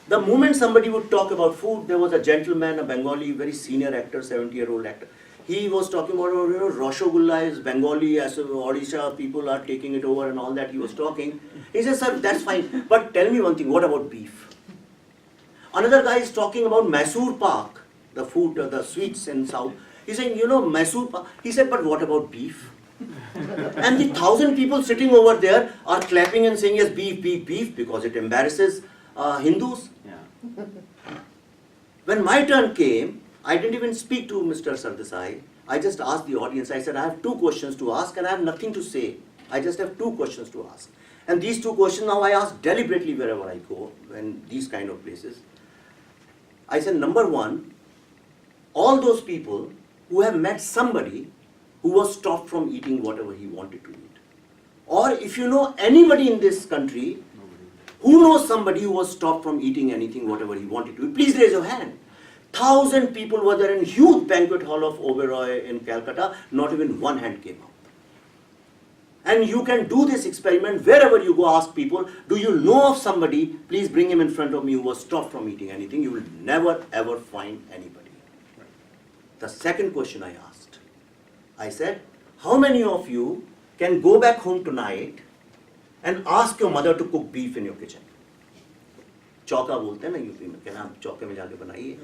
The moment somebody would talk about food, there was a gentleman, a Bengali, very senior actor, 70-year-old actor. He was talking about, Rasgulla is Bengali, as Odisha people are taking it over and all that. He was talking. He says, sir, that's fine. But tell me one thing, what about beef? Another guy is talking about Mysore Pak, the food, the sweets in South. He's saying, Mysore Pak. He said, but what about beef? And the 1,000 people sitting over there are clapping and saying, yes, beef, beef, beef, because it embarrasses Hindus. Yeah. When my turn came, I didn't even speak to Mr. Sardesai. I just asked the audience, I said, I have 2 questions to ask and I have nothing to say. I just have 2 questions to ask. And these 2 questions now I ask deliberately wherever I go, in these kind of places. I said, number 1, all those people who have met somebody who was stopped from eating whatever he wanted to eat. Or if you know anybody in this country who knows somebody who was stopped from eating anything, whatever he wanted to eat, please raise your hand. 1,000 people were there in huge banquet hall of Oberoi in Calcutta, not even one hand came up. And you can do this experiment wherever you go, ask people, do you know of somebody, please bring him in front of me who was stopped from eating anything. You will never ever find anybody. The second question I asked, I said, how many of you can go back home tonight and ask your mother to cook beef in your kitchen? चौका बोलते हैं ना UP में, कहना आप चौके में जाके बनाइए.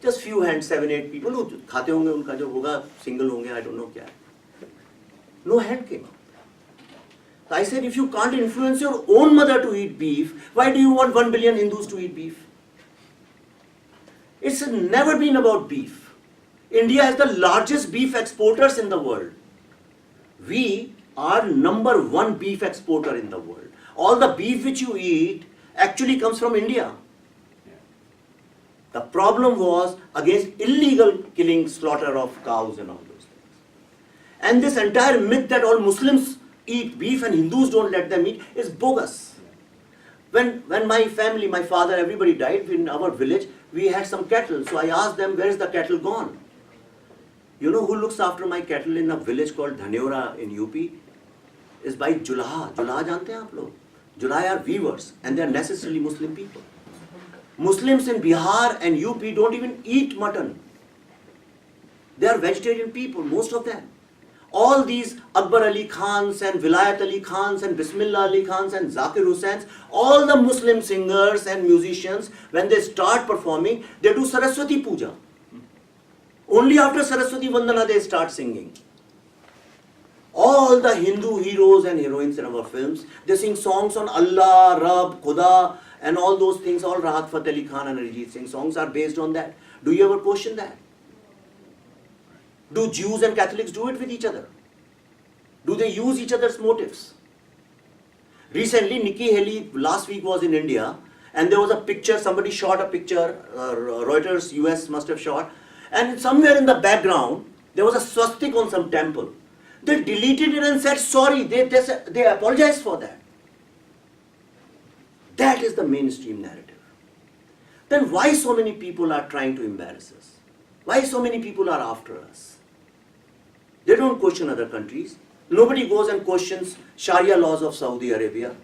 Just few hands, 7-8 people who खाते होंगे, उनका जो होगा single होंगे, I don't know क्या है. No hand came up. So I said, if you can't influence your own mother to eat beef, why do you want 1 billion Hindus to eat beef? It's never been about beef. India is the largest beef exporters in the world. We are number 1 beef exporter in the world. All the beef which you eat actually comes from India. The problem was against illegal killing, slaughter of cows and all those things. And this entire myth that all Muslims eat beef and Hindus don't let them eat is bogus. When my family, my father, everybody died in our village, we had some cattle. So I asked them, where is the cattle gone? You know who looks after my cattle in a village called Dhaneora in UP? Is by Julaha. Julaha जानते हैं आप लोग? Julaha are weavers and they are necessarily Muslim people. Muslims in Bihar and UP don't even eat mutton. They are vegetarian people, most of them. All these Akbar Ali Khans and Vilayat Ali Khans and Bismillah Ali Khans and Zakir Hussains, all the Muslim singers and musicians, when they start performing, they do Saraswati Puja. Only after Saraswati Vandana they start singing. All the Hindu heroes and heroines in our films, they sing songs on Allah, Rab, Khuda, and all those things. All Rahat Fateh Ali Khan and Arijit Singh songs are based on that. Do you ever question that? Do Jews and Catholics do it with each other? Do they use each other's motives? Recently, Nikki Haley last week was in India, and there was a picture, somebody shot a picture, Reuters, US must have shot, and somewhere in the background, there was a swastika on some temple. They deleted it and said sorry, they apologized for that. That is the mainstream narrative. then why so many people are trying to embarrass us? Why so many people are after us? They don't question other countries. Nobody goes and questions Sharia laws of Saudi Arabia.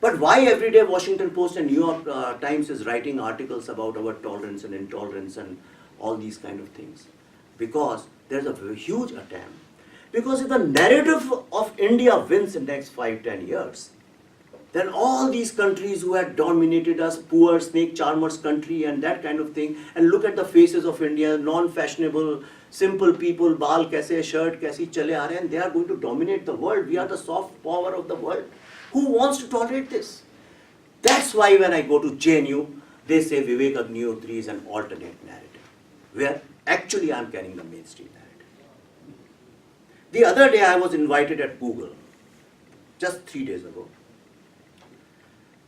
But why every day Washington Post and New York Times is writing articles about our tolerance and intolerance and all these kind of things? Because there's a huge attempt. Because if the narrative of India wins in the next 5-10 years, then all these countries who had dominated us, poor snake charmers country and that kind of thing, and look at the faces of India, non-fashionable, simple people, baal kaise, shirt kaisi chale aa rahe hain, and they are going to dominate the world. We are the soft power of the world. Who wants to tolerate this? That's why when I go to JNU, they say Vivek Agnihotri is an alternate narrative, where actually I'm carrying the mainstream narrative. The other day I was invited at Google, just 3 days ago.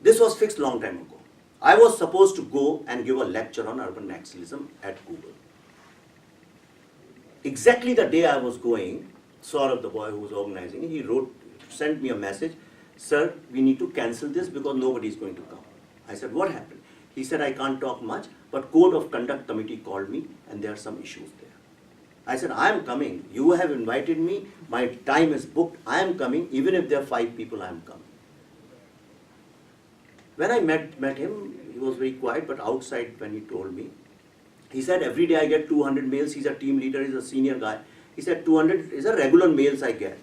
This was fixed long time ago. I was supposed to go and give a lecture on urban Naxalism at Google. Exactly the day I was going, Saurabh, the boy who was organizing, he sent me a message, "Sir, we need to cancel this because nobody is going to come." I said, "What happened?" He said, "I can't talk much, but Code of Conduct Committee called me and there are some issues there." I said, "I am coming. You have invited me. My time is booked. I am coming. Even if there are 5 people, I am coming." When I met him, he was very quiet, but outside when he told me, he said, "Every day I get 200 mails." He's a team leader, he's a senior guy. He said, 200 is a regular mails I get.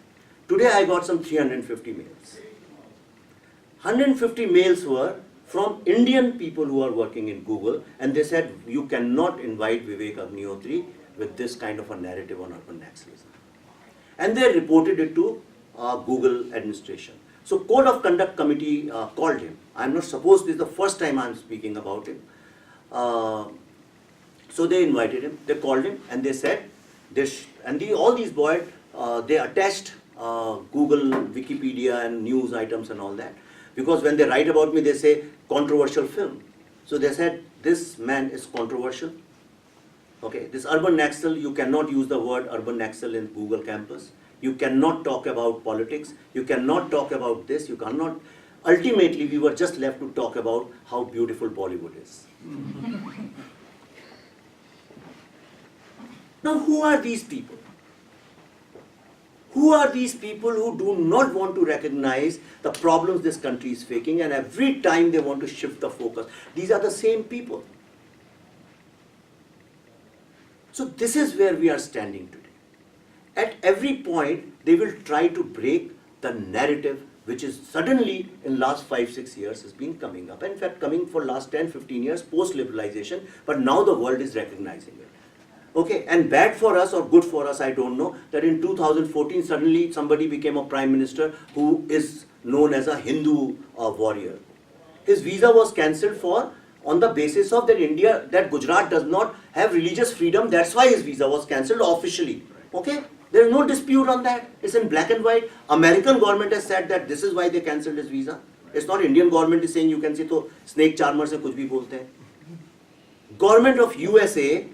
Today I got some 350 mails. 150 mails were from Indian people who are working in Google, and they said, "You cannot invite Vivek Agnihotri with this kind of a narrative on urban Naxalism." And they reported it to Google administration. So Code of Conduct Committee called him. I'm not supposed, this is the first time I'm speaking about him. So they invited him, they called him, and they said, all these boys, they attached Google, Wikipedia and news items and all that. Because when they write about me, they say controversial film. So they said, "This man is controversial. Okay, this urban Naxal, you cannot use the word urban Naxal in Google campus. You cannot talk about politics. You cannot talk about this. You cannot." Ultimately, we were just left to talk about how beautiful Bollywood is. Now, who are these people? Who are these people who do not want to recognize the problems this country is facing, and every time they want to shift the focus? These are the same people. So this is where we are standing today. At every point, they will try to break the narrative which is suddenly in last 5-6 years has been coming up. In fact, coming for last 10-15 years post-liberalization, but now the world is recognizing it. Okay, and bad for us or good for us, I don't know, that in 2014 suddenly somebody became a prime minister who is known as a Hindu warrior. His visa was cancelled on the basis of that Gujarat does not have religious freedom. That's why his visa was cancelled officially. Okay, there is no dispute on that. It's in black and white. American government has said that this is why they cancelled his visa. It's not Indian government is saying you can say to snake charmer se kuch bhi bolte hain. Government of USA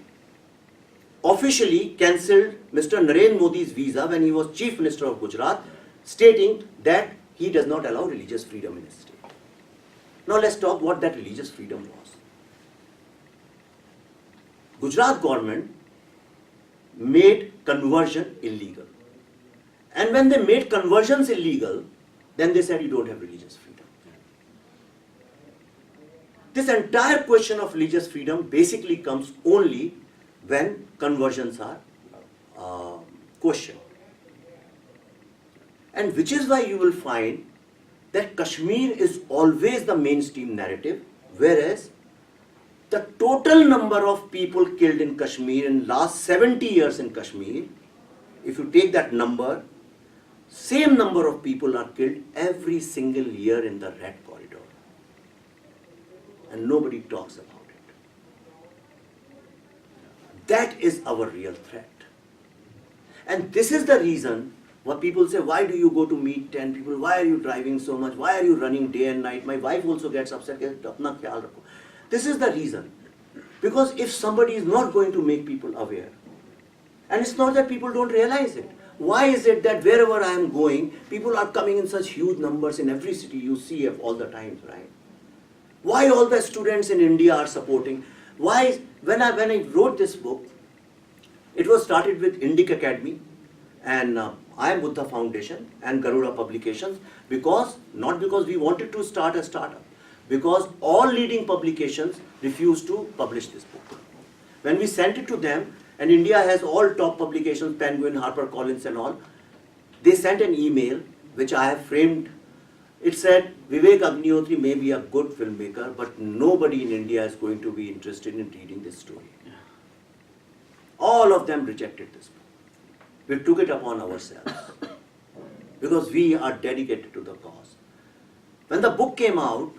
officially cancelled Mr. Narendra Modi's visa when he was Chief Minister of Gujarat, stating that he does not allow religious freedom in his state. Now let's talk what that religious freedom was. Gujarat government made conversion illegal. And when they made conversions illegal, then they said you don't have religious freedom. This entire question of religious freedom basically comes only when conversions are questioned. And which is why you will find that Kashmir is always the mainstream narrative, whereas the total number of people killed in Kashmir in last 70 years in Kashmir, if you take that number, same number of people are killed every single year in the Red Corridor. And nobody talks about it. That is our real threat. And this is the reason why people say, why do you go to meet 10 people? Why are you driving so much? Why are you running day and night? My wife also gets upset. This is the reason. Because if somebody is not going to make people aware, and it's not that people don't realize it. Why is it that wherever I am going, people are coming in such huge numbers in every city you see all the times, right? Why all the students in India are supporting? Why, when I wrote this book, it was started with Indic Academy and I Am Buddha Foundation and Garuda Publications, not because we wanted to start a startup, because all leading publications refused to publish this book. When we sent it to them, and India has all top publications, Penguin, HarperCollins and all, they sent an email which I have framed. It said, Vivek Agnihotri may be a good filmmaker, but nobody in India is going to be interested in reading this story. All of them rejected this book. We took it upon ourselves because we are dedicated to the cause. When the book came out,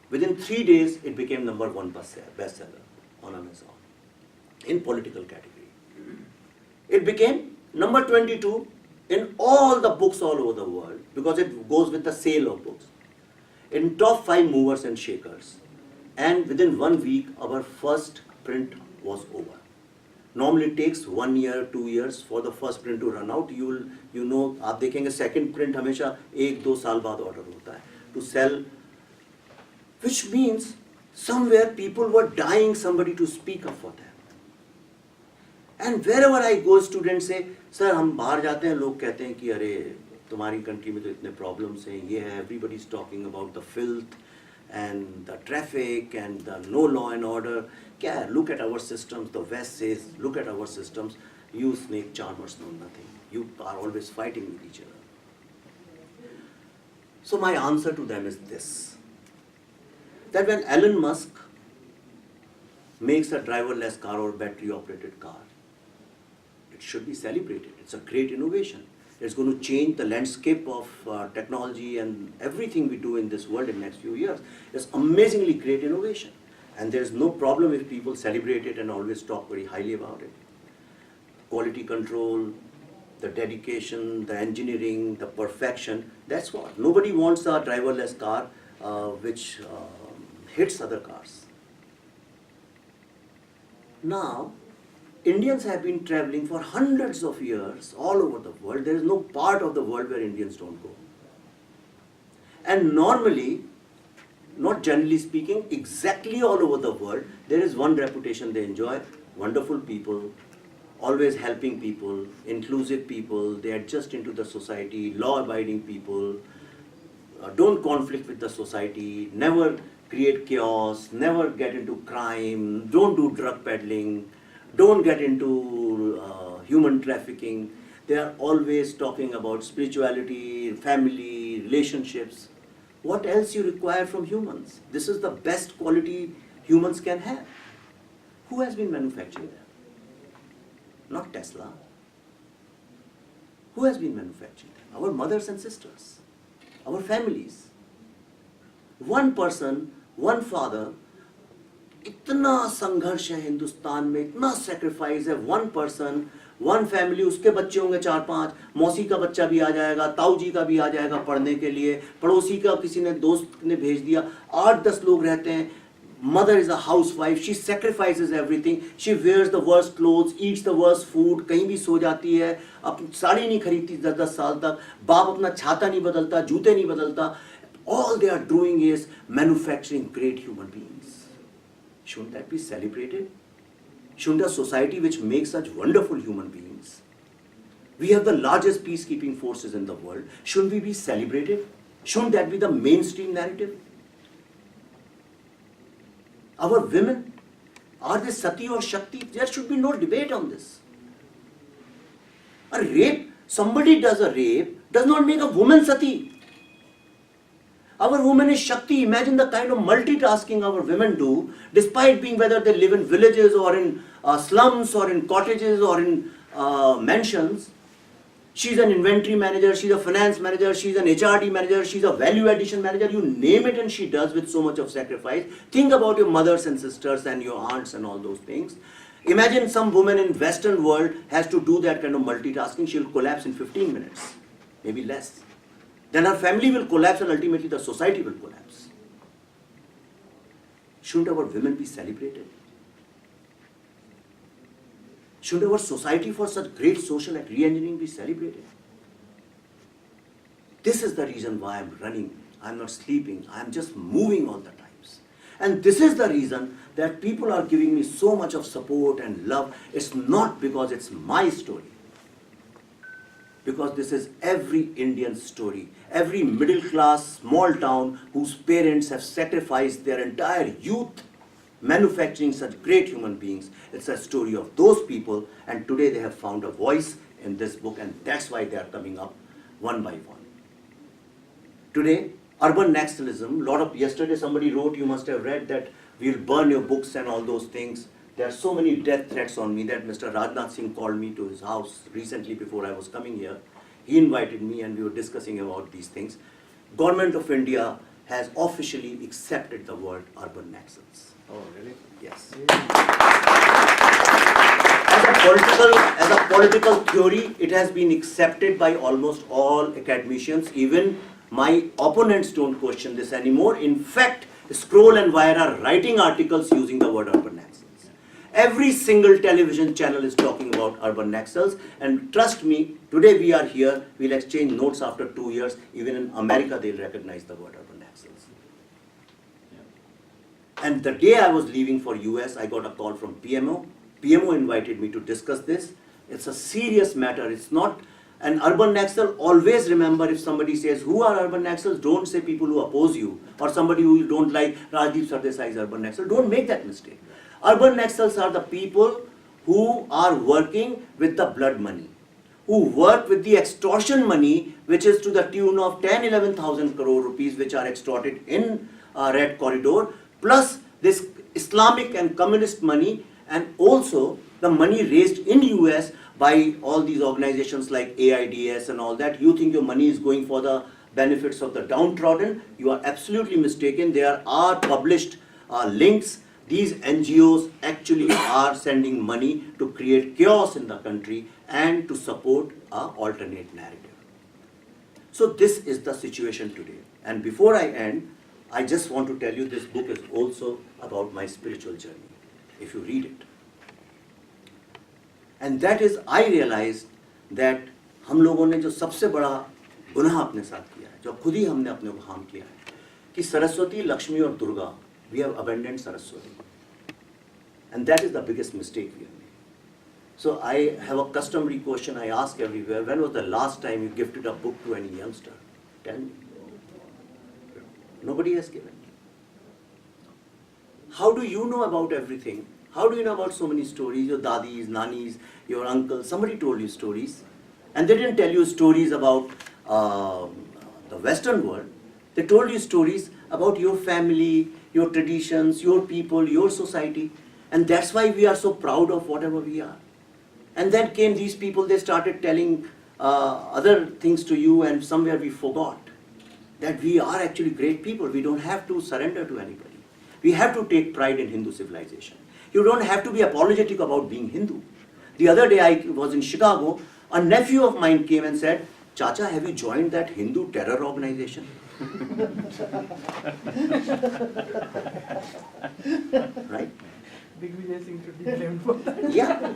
within 3 days, it became #1 bestseller on Amazon in political category. It became number 22 in all the books all over the world because it goes with the sale of books. In top 5 movers and shakers. And within 1 week, our first print was over. Normally it takes 1 year, 2 years for the first print to run out. You know, आप देखेंगे second print हमेशा 1-2 साल बाद order होता है to sell, which means somewhere people were dying somebody to speak up for them. And wherever I go, students say, sir, हम बाहर जाते हैं, लोग कहते हैं कि अरे तुम्हारी country में तो इतने problems हैं, ये है, everybody is talking about the filth and the traffic and the no law and order. क्या है? Look at our systems. The West says, look at our systems. You snake charmers know nothing. You are always fighting with each other. So my answer to them is this: that when Elon Musk makes a driverless car or battery-operated car, it should be celebrated. It's a great innovation. It's going to change the landscape of technology and everything we do in this world in the next few years. It's amazingly great innovation. And there's no problem if people celebrate it and always talk very highly about it. Quality control, the dedication, the engineering, the perfection, that's what. Nobody wants a driverless car which hits other cars. Now, Indians have been traveling for hundreds of years all over the world. There is no part of the world where Indians don't go. And normally, not generally speaking, exactly all over the world, there is one reputation they enjoy: wonderful people, always helping people, inclusive people, they adjust into the society, law-abiding people, don't conflict with the society, never create chaos, never get into crime, don't do drug peddling, don't get into human trafficking. They are always talking about spirituality, family, relationships. What else you require from humans? This is the best quality humans can have. Who has been manufacturing them? Not Tesla. Who has been manufacturing them? Our mothers and sisters, our families. One person, one father. इतना संघर्ष है हिंदुस्तान में, इतना sacrifice है. One person, one family, उसके बच्चे होंगे 4-5, मौसी का बच्चा भी आ जाएगा, ताऊ जी का भी आ जाएगा पढ़ने के लिए, पड़ोसी का किसी ने दोस्त ने भेज दिया, 8-10 लोग रहते हैं. Mother is a housewife, she sacrifices everything, she wears the worst clothes, eats the worst food, कहीं भी सो जाती है, अपनी साड़ी नहीं खरीदती 10-10 साल तक, बाप अपना छाता नहीं बदलता, जूते नहीं बदलता. All they are doing is manufacturing great human beings. Shouldn't that be celebrated? Shouldn't a society which makes such wonderful human beings, we have the largest peacekeeping forces in the world, shouldn't we be celebrated? Shouldn't that be the mainstream narrative? Our women, are they sati or shakti? There should be no debate on this. A rape, somebody does a rape, does not make a woman sati. Our woman is Shakti. Imagine the kind of multitasking our women do, despite being whether they live in villages or in slums or in cottages or in mansions. She's an inventory manager, she's a finance manager, she's an HRD manager, she's a value addition manager, you name it, and she does with so much of sacrifice. Think about your mothers and sisters and your aunts and all those things. Imagine some woman in Western world has to do that kind of multitasking, she'll collapse in 15 minutes, maybe less. Then her family will collapse and ultimately the society will collapse. Shouldn't our women be celebrated? Should our society for such great social re-engineering be celebrated? This is the reason why I'm running. I'm not sleeping. I'm just moving all the times. And this is the reason that people are giving me so much of support and love. It's not because it's my story. Because this is every Indian story. Every middle class, small town whose parents have sacrificed their entire youth manufacturing such great human beings. It's a story of those people, and today they have found a voice in this book, and that's why they are coming up one by one. Today, urban naxalism, yesterday somebody wrote, you must have read, that we'll burn your books and all those things. There are so many death threats on me that Mr. Rajnath Singh called me to his house recently before I was coming here. He invited me and we were discussing about these things. Government of India has officially accepted the word urban naxals. Oh, really? Yes. As a political theory, it has been accepted by almost all academicians. Even my opponents don't question this anymore. In fact, Scroll and Wire are writing articles using the word urban naxals. Every single television channel is talking about urban naxals, and trust me, today we are here, we'll exchange notes after 2 years. Even in America, they'll recognize the word urban naxals. And the day I was leaving for US, I got a call from PMO. PMO invited me to discuss this. It's a serious matter. It's not an urban naxal. Always remember, if somebody says, who are urban naxals? Don't say people who oppose you, or somebody who you don't like, Rajdeep Sardesai is urban naxal. Don't make that mistake. Urban naxals are the people who are working with the blood money, who work with the extortion money, which is to the tune of 10-11,000 crore rupees, which are extorted in Red Corridor, plus this Islamic and communist money, and also the money raised in US by all these organizations like AIDS and all that. You think your money is going for the benefits of the downtrodden? You are absolutely mistaken. There are published links. These NGOs actually are sending money to create chaos in the country and to support an alternate narrative. So this is the situation today. And before I end, I just want to tell you, this book is also about my spiritual journey, if you read it. And that is, I realized that हम लोगों ने जो सबसे बड़ा गुनाह अपने साथ किया है, जो खुद ही हमने अपने को हार्म किया है, कि सरस्वती, लक्ष्मी और Durga, we have abandoned Saraswati. And that is the biggest mistake we have made. So I have a customary question I ask everywhere: when was the last time you gifted a book to any youngster? Tell me. Nobody has given. How do you know about everything? How do you know about so many stories? Your dadis, nanis, your uncles, somebody told you stories. And they didn't tell you stories about the Western world. They told you stories about your family, your traditions, your people, your society. And that's why we are so proud of whatever we are. And then came these people, they started telling other things to you, and somewhere we forgot that we are actually great people. We don't have to surrender to anybody. We have to take pride in Hindu civilization. You don't have to be apologetic about being Hindu. The other day I was in Chicago, a nephew of mine came and said, Chacha, have you joined that Hindu terror organization? Right? Big Vijay Singh should be blamed for that. Yeah.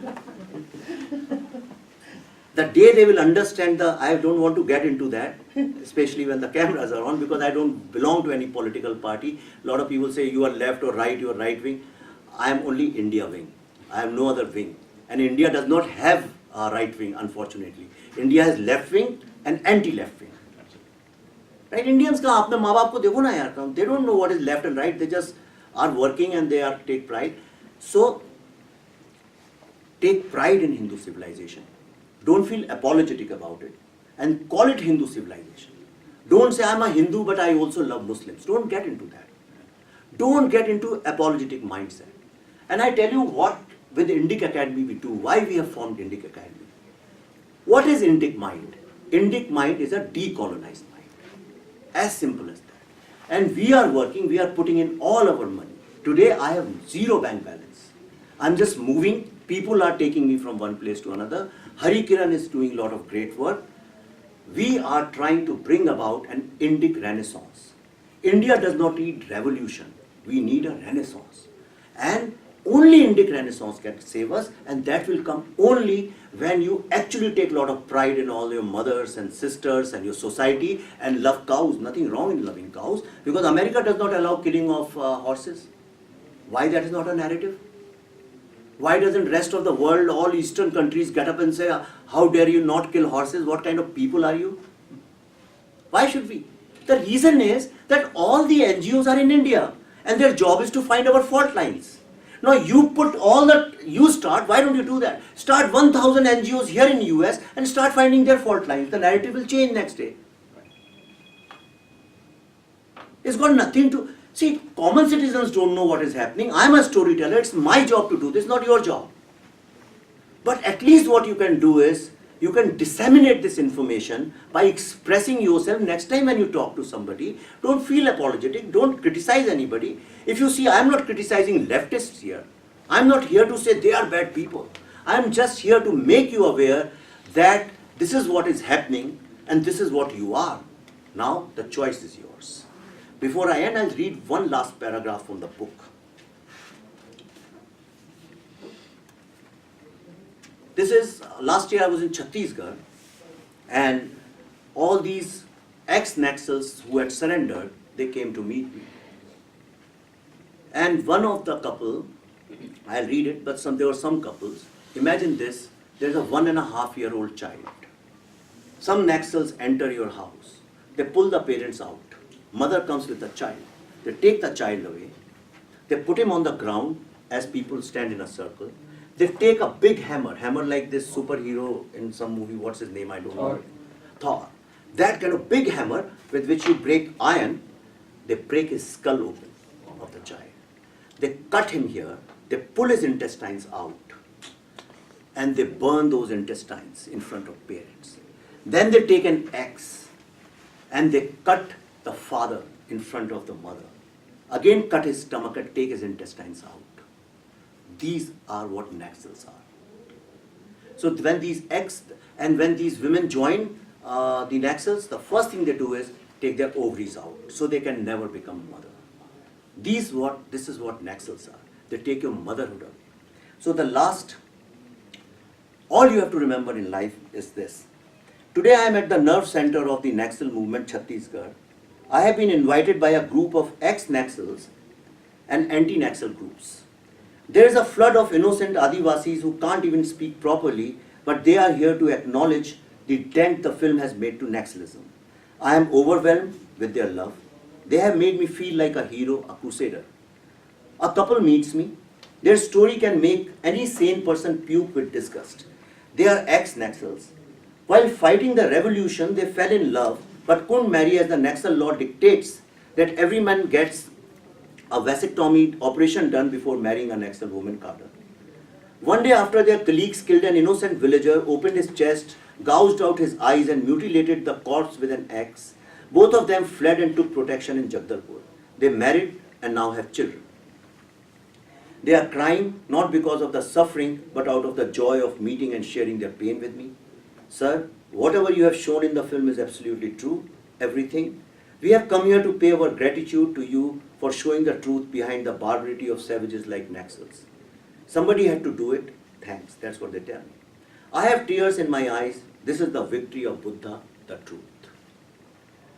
The day they will understand I don't want to get into that, especially when the cameras are on, because I don't belong to any political party. A lot of people say you are left or right, you are right wing. I am only India wing. I have no other wing. And India does not have a right wing, unfortunately. India has left wing and anti-left wing. Right? Indians ka apne maa baap ko dekho na yaar. They don't know what is left and right. They just are working and they are take pride. So, take pride in Hindu civilization. Don't feel apologetic about it. And call it Hindu civilization. Don't say, I'm a Hindu, but I also love Muslims. Don't get into that. Don't get into apologetic mindset. And I tell you what, with Indic Academy we do, why we have formed Indic Academy. What is Indic mind? Indic mind is a decolonized mind. As simple as that. And we are working, we are putting in all our money. Today I have zero bank balance. I'm just moving. People are taking me from one place to another. Hari Kiran is doing a lot of great work. We are trying to bring about an Indic renaissance. India does not need revolution. We need a renaissance. And only Indic renaissance can save us, and that will come only when you actually take a lot of pride in all your mothers and sisters and your society and love cows. Nothing wrong in loving cows, because America does not allow killing of horses. Why that is not a narrative? Why doesn't rest of the world, all Eastern countries get up and say, how dare you not kill horses? What kind of people are you? Why should we? The reason is that all the NGOs are in India and their job is to find our fault lines. Now you put all that, why don't you do that? Start 1,000 NGOs here in US and start finding their fault lines. The narrative will change next day. It's got nothing to, see, common citizens don't know what is happening. I'm a storyteller, it's my job to do this, not your job. But at least what you can do is, you can disseminate this information by expressing yourself next time when you talk to somebody. Don't feel apologetic, don't criticize anybody. If you see, I'm not criticizing leftists here. I'm not here to say they are bad people. I'm just here to make you aware that this is what is happening and this is what you are. Now, the choice is yours. Before I end, I'll read one last paragraph from the book. This is, last year I was in Chhattisgarh and all these ex-Naxals who had surrendered, they came to meet me. And one of the couple, I'll read it, but there were some couples. Imagine this, there's a 1.5-year-old child. Some Naxals enter your house. They pull the parents out. Mother comes with the child. They take the child away. They put him on the ground as people stand in a circle. They take a big hammer like this superhero in some movie, what's his name, I don't know. Thor. That kind of big hammer with which you break iron, they break his skull open of the child. They cut him here, they pull his intestines out, and they burn those intestines in front of parents. Then they take an axe, and they cut the father in front of the mother. Again cut his stomach and take his intestines out. These are what Naxals are. So when these when these women join the Naxals, the first thing they do is take their ovaries out, so they can never become mother. This is what Naxals are. They take your motherhood away. So the last, all you have to remember in life is this. Today I am at the nerve center of the Naxal movement, Chhattisgarh. I have been invited by a group of ex-Naxals and anti-Naxal groups. There is a flood of innocent Adivasis who can't even speak properly, but they are here to acknowledge the dent the film has made to Naxalism. I am overwhelmed with their love. They have made me feel like a hero, a crusader. A couple meets me. Their story can make any sane person puke with disgust. They are ex-Naxals. While fighting the revolution, they fell in love, but couldn't marry as the Naxal law dictates that every man gets a vasectomy operation done before marrying a Naxal woman cadre. One day after their colleagues killed an innocent villager, opened his chest, gouged out his eyes and mutilated the corpse with an axe, both of them fled and took protection in Jagdalpur. They married and now have children. They are crying not because of the suffering, but out of the joy of meeting and sharing their pain with me. Sir, whatever you have shown in the film is absolutely true, everything. We have come here to pay our gratitude to you for showing the truth behind the barbarity of savages like Naxals. Somebody had to do it, thanks, that's what they tell me. I have tears in my eyes, this is the victory of Buddha, the truth.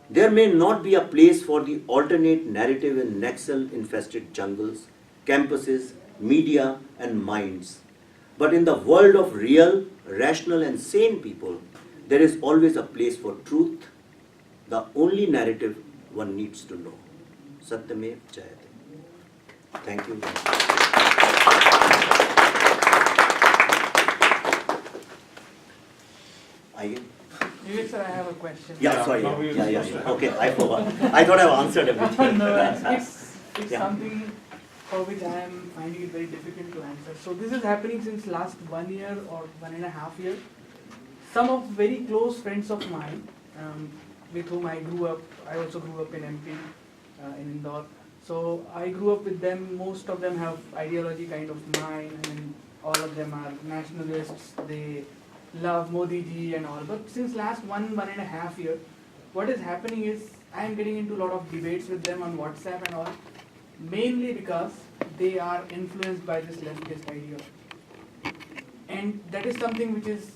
There may not be a place for the alternate narrative in Naxal-infested jungles, campuses, media and minds. But in the world of real, rational and sane people, there is always a place for truth, the only narrative one needs to know. Satyamev Jayate. Thank you. Vivek sir, I have a question. Yeah, sorry. now we- Yeah. Okay, I forgot. I thought I've answered everything. No, it's Yeah. something for which I am finding it very difficult to answer. So this is happening since last 1 year or 1.5 years. Some of very close friends of mine, with whom I grew up, I also grew up in MP, in Indore. So I grew up with them. Most of them have ideology kind of mine. I mean, all of them are nationalists. They love Modi ji and all. But since last 1.5 years, what is happening is I am getting into a lot of debates with them on WhatsApp and all, mainly because they are influenced by this leftist idea. And that is something which is,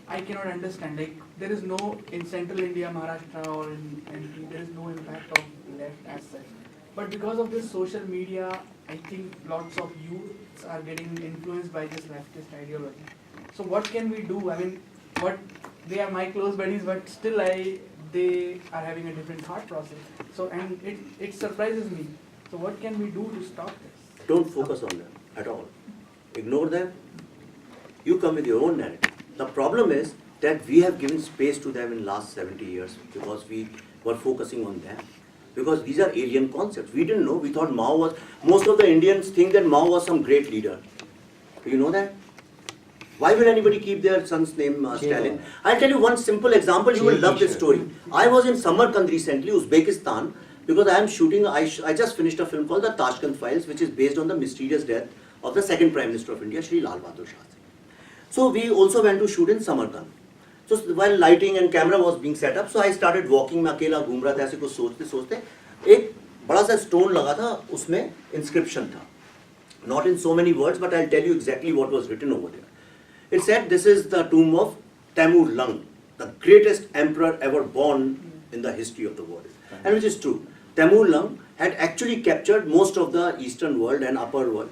I cannot understand. Like, there is no, in central India, Maharashtra or in MP, there is no impact of left as such. But because of this social media I think lots of youths are getting influenced by this leftist ideology. So what can we do? I mean, they are my close buddies, but still they are having a different thought process. So, and it surprises me. So what can we do to stop this? Don't focus on them at all. Ignore them. You come with your own narrative. The problem is that we have given space to them in last 70 years because we were focusing on them. Because these are alien concepts. We didn't know. We thought Mao was... Most of the Indians think that Mao was some great leader. Do you know that? Why will anybody keep their son's name Stalin? I'll tell you one simple example. You will love this story. I was in Samarkand recently, Uzbekistan, because I am shooting... I just finished a film called The Tashkent Files, which is based on the mysterious death of the second Prime Minister of India, Shri Lal Bahadur Shastri. So we also went to shoot in Samarkand. So while lighting and camera was being set up, so I started walking. मैं अकेला घूम रहा था ऐसे कुछ सोचते सोचते एक बड़ा सा stone लगा था उसमें inscription था. Not in so many words, but I'll tell you exactly what was written over there. It said this is the tomb of Temur Lung, the greatest emperor ever born in the history of the world, and which is true. Temur Lung had actually captured most of the eastern world and upper world,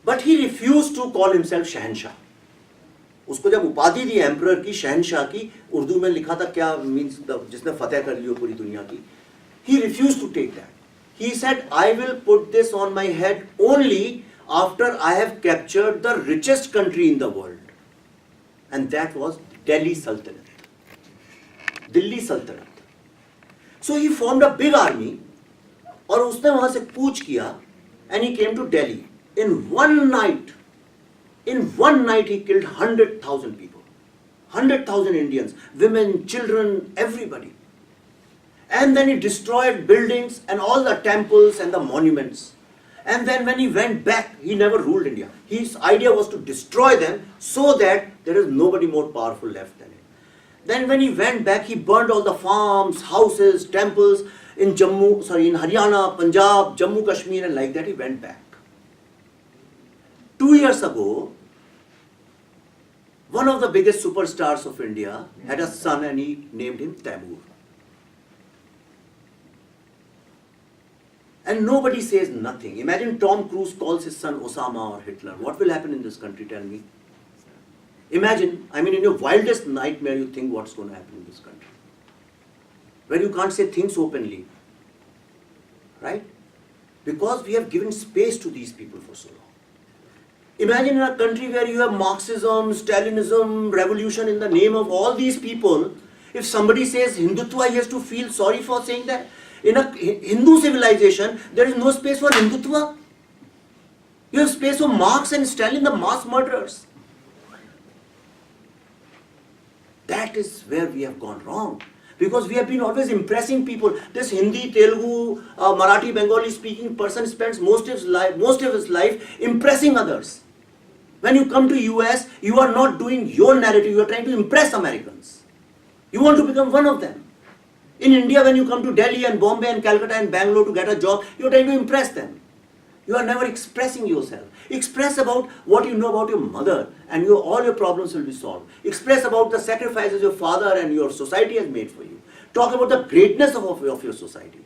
but he refused to call himself Shahanshah. उसको जब उपाधि दी emperor की शहनशाह की उर्दू में लिखा था क्या मींस जिसने फतेह कर लियो पूरी दुनिया की he refused to take that. He said I will put this on my head only after I have captured the richest country in the world, and that was Delhi Sultanate, Delhi Sultanate. So he formed a big army और उसने वहां से कूच किया and he came to Delhi. In one night he killed 100,000 people, 100,000 Indians, women, children, everybody. And then he destroyed buildings and all the temples and the monuments. And then when he went back, he never ruled India. His idea was to destroy them so that there is nobody more powerful left than him. Then when he went back, he burned all the farms, houses, temples in Haryana, Punjab, Jammu, Kashmir, and like that he went back. 2 years ago, one of the biggest superstars of India had a son and he named him Taimur. And nobody says nothing. Imagine Tom Cruise calls his son Osama or Hitler. What will happen in this country, tell me? Imagine, I mean in your wildest nightmare you think what's going to happen in this country. Where you can't say things openly. Right? Because we have given space to these people for so long. Imagine in a country where you have Marxism, Stalinism, revolution in the name of all these people. If somebody says Hindutva, he has to feel sorry for saying that. In a Hindu civilization, there is no space for Hindutva. You have space for Marx and Stalin, the mass murderers. That is where we have gone wrong. Because we have been always impressing people. This Hindi, Telugu, Marathi, Bengali speaking person spends most of his life impressing others. When you come to US, you are not doing your narrative, you are trying to impress Americans. You want to become one of them. In India, when you come to Delhi and Bombay and Calcutta and Bangalore to get a job, you are trying to impress them. You are never expressing yourself. Express about what you know about your mother and all your problems will be solved. Express about the sacrifices your father and your society has made for you. Talk about the greatness of your society.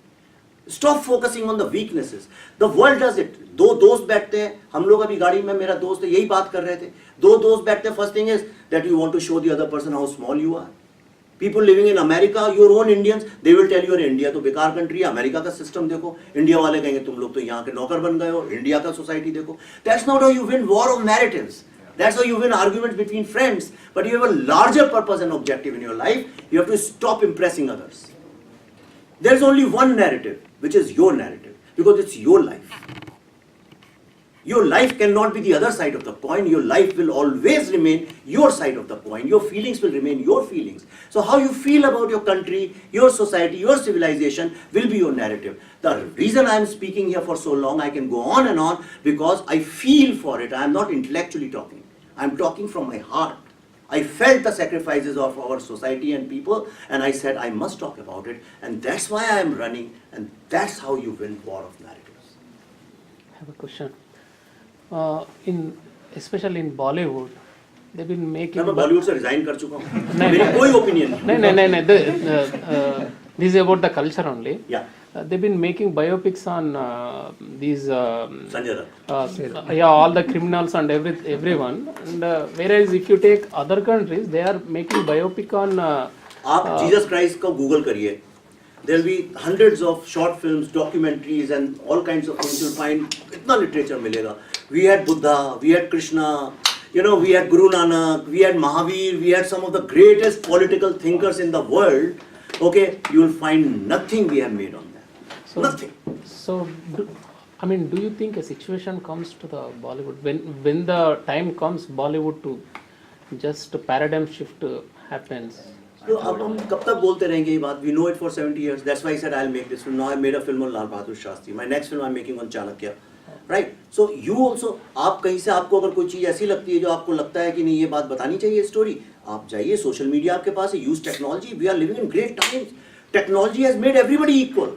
Stop focusing on the weaknesses. The world does it. दो दोस्त बैठते हैं, हम लोग अभी गाड़ी में मेरा दोस्त है यही बात कर रहे थे. दो दोस्त बैठते हैं, first thing is that you want to show the other person how small you are. People living in America, your own Indians, they will tell you अरे इंडिया तो बेकार कंट्री है, अमेरिका का सिस्टम देखो. इंडिया वाले कहेंगे तुम लोग तो यहाँ के नौकर बन गए हो, इंडिया का सोसाइटी देखो. That's not how you win war of narratives. That's how you win arguments between friends. But you have a larger purpose and objective in your life. You have to stop impressing others. There is only one narrative, which is your narrative, because it's your life. Your life cannot be the other side of the coin. Your life will always remain your side of the coin. Your feelings will remain your feelings. So how you feel about your country, your society, your civilization will be your narrative. The reason I am speaking here for so long, I can go on and on, because I feel for it. I am not intellectually talking. I am talking from my heart. I felt the sacrifices of our society and people, and I said I must talk about it, and that's why I am running, and that's how you win war of narratives. I have a question. Especially in Bollywood, they've been making. मैं बॉलीवुड से resign कर चुका हूँ. मेरी कोई opinion नहीं. This is about the culture only. Yeah. they've been making biopics on these Sanjay Dutt. yeah, all the criminals and everyone. And whereas if you take other countries, they are making biopic on. आप Jesus Christ को Google करिए. There will be hundreds of short films, documentaries, and all kinds of things. You'll find इतना literature मिलेगा. We had Buddha, we had Krishna, we had Guru Nanak, we had Mahavir, we had some of the greatest political thinkers in the world. Okay, you will find nothing we have made on that. So, Nothing. So, do you think a situation comes to the Bollywood when the time comes Bollywood to just a paradigm shift happens? तो अब हम कब तक बोलते रहेंगे ये बात? We know it for 70 years. That's why I said I'll make this film. Now I made a film on Lal Bahadur Shastri. My next film I'm making on Chanakya. Right? So you also, आप कहीं से आपको अगर कोई चीज़ ऐसी लगती है जो आपको लगता है कि नहीं ये बात बतानी चाहिए स्टोरी, आप जाइए, सोशल मीडिया आपके पास है, use technology. We are living in great times. Technology has made everybody equal.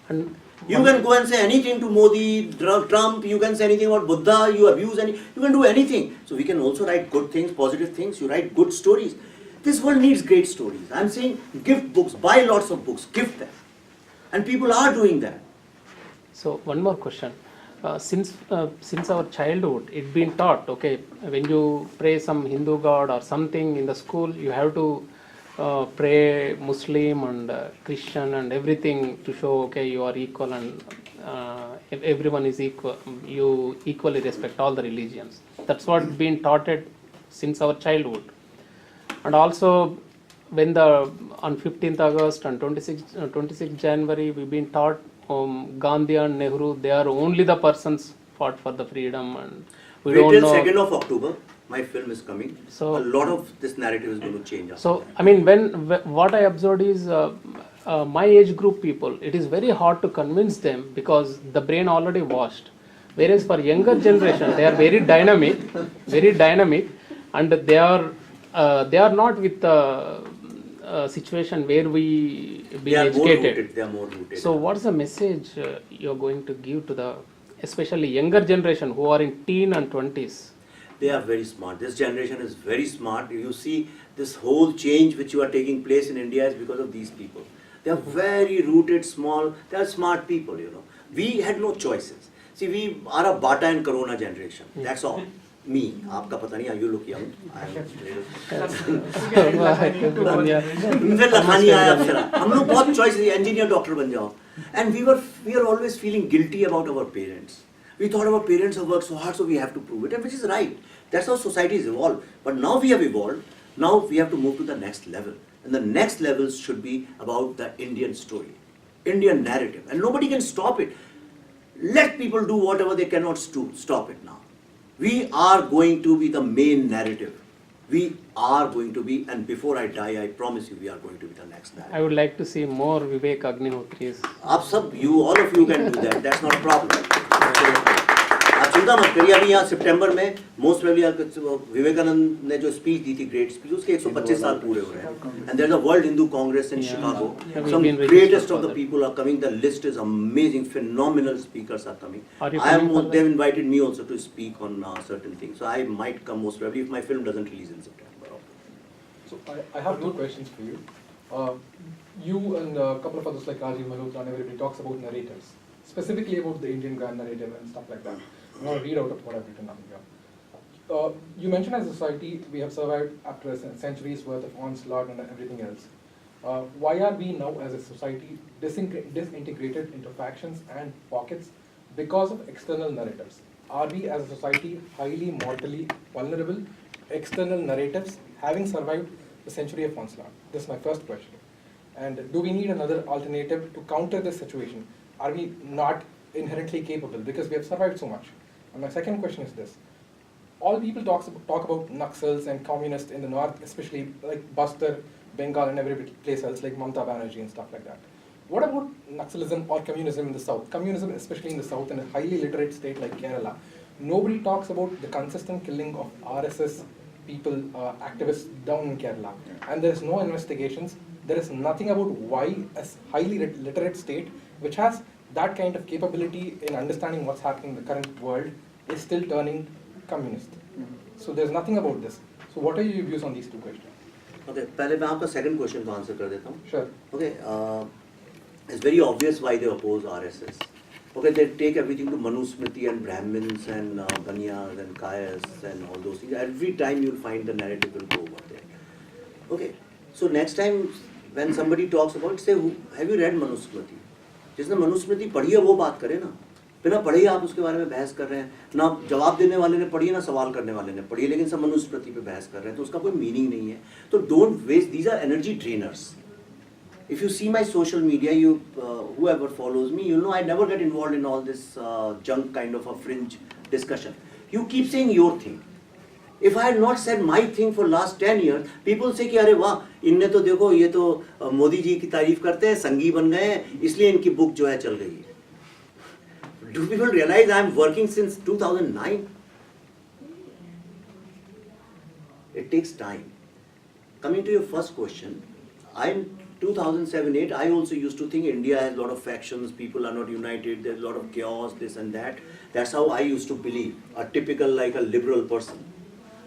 And You can go and say anything to Modi, Trump, you can say anything about Buddha, you abuse you can do anything. So we can also write good things, positive things, you write good stories. This world needs great stories. I'm saying gift books, buy lots of books, gift them. And people are doing that. So one more question. Since our childhood, it's been taught, okay, when you pray some Hindu god or something in the school, you have to pray Muslim and Christian and everything to show, okay, you are equal and everyone is equal. You equally respect all the religions. That's what been taught since our childhood. And also, when on 15th August and 26th January, we've been taught Gandhi and Nehru, they are only the persons fought for the freedom, and we Wait don't till know. 2nd of October, my film is coming. So, a lot of this narrative is going to change. So, what I observed is my age group people, it is very hard to convince them because the brain already washed. Whereas for younger generation, they are very dynamic, and they are not with the situation where we be educated. They are more rooted. So what's the message you're going to give to the especially younger generation who are in teen and 20s? They are very smart. This generation is very smart. You see, this whole change which you are taking place in India is because of these people. They are very rooted, small. They are smart people, We had no choices. See, we are a Bata and Corona generation. That's all. Me, आपका पता नहीं, you look young. फिर लखानी आया फिर हम लोग बहुत choices, engineer, doctor बन जाओ. And we are always feeling guilty about our parents. We thought our parents have worked so hard, so we have to prove it, and which is right. That's how societies evolve. But now we have evolved. Now we have to move to the next level, and the next levels should be about the Indian story, Indian narrative, and nobody can stop it. Let people do whatever they cannot stop it now. We are going to be the main narrative. We are going to be, and before I die, I promise you, we are going to be the next narrative. I would like to see more Vivek Agnihotris. all of you can do that. That's not a problem. आप चिंता मत करिए. अभी यहाँ सितंबर में most probably Vivekananda ने जो speech दी थी, great speech, उसके 125 साल पूरे हो रहे हैं. And there's a World Hindu Congress in Chicago. Some greatest of the people are coming. The list is amazing. Phenomenal speakers are coming. They've invited me also to speak on certain things. So I might come most probably if my film doesn't release in September. So I have two questions for you. You and a couple of others like Rajiv Malhotra and everybody talks about narratives, specifically about the Indian grand narrative and stuff like that. I'm going to read out of what I've written down here. You mentioned as a society we have survived after a century's worth of onslaught and everything else. Why are we now as a society disintegrated into factions and pockets because of external narratives? Are we as a society highly mortally vulnerable external narratives having survived the century of onslaught? This is my first question. And do we need another alternative to counter this situation? Are we not inherently capable because we have survived so much? And my second question is this. All people talk about Naxals and communists in the north, especially like Bastar, Bengal and every place else like Mamata Banerjee and stuff like that. What about Naxalism or communism in the south? Communism, especially in the south, in a highly literate state like Kerala. Nobody talks about the consistent killing of RSS people, activists down in Kerala. And there is no investigations. There is nothing about why a highly literate state, which has that kind of capability in understanding what's happening in the current world, is still turning communist. So there's nothing about this. So what are your views on these two questions? Okay, पहले मैं आपका second question को answer कर देता हूँ. Sure. Okay, it's very obvious why they oppose RSS. Okay, they take everything to Manusmriti and Brahmins and Banyas and Kayas and all those things. Every time you'll find the narrative will go over there. Okay, so next time when somebody talks about it, say, have you read Manusmriti? जिसने मनुस्मृति पढ़ी है वो बात करे ना, बिना पढ़े ही आप उसके बारे में बहस कर रहे हैं ना, जवाब देने वाले ने पढ़ी है ना सवाल करने वाले ने पढ़ी है, लेकिन सब मनुस्मृति पे बहस कर रहे हैं, तो उसका कोई मीनिंग नहीं है. तो don't waste, these are energy drainers. If you see my social media, you whoever follows me, you know I never get involved in all this junk kind of a fringe discussion. You keep saying your thing. If I had not said my thing for last 10 years, people say कि अरे वाह, इनने तो देखो ये तो मोदी जी की तारीफ करते हैं, संगी बन गए हैं, इसलिए इनकी बुक जो है चल गई है. Do people realize I am working since 2009? It takes time. Coming to your first question, in 2007-8, I also used to think India has a lot of factions, people are not united, there's a lot of chaos, this and that. That's how I used to believe, a typical like a liberal person.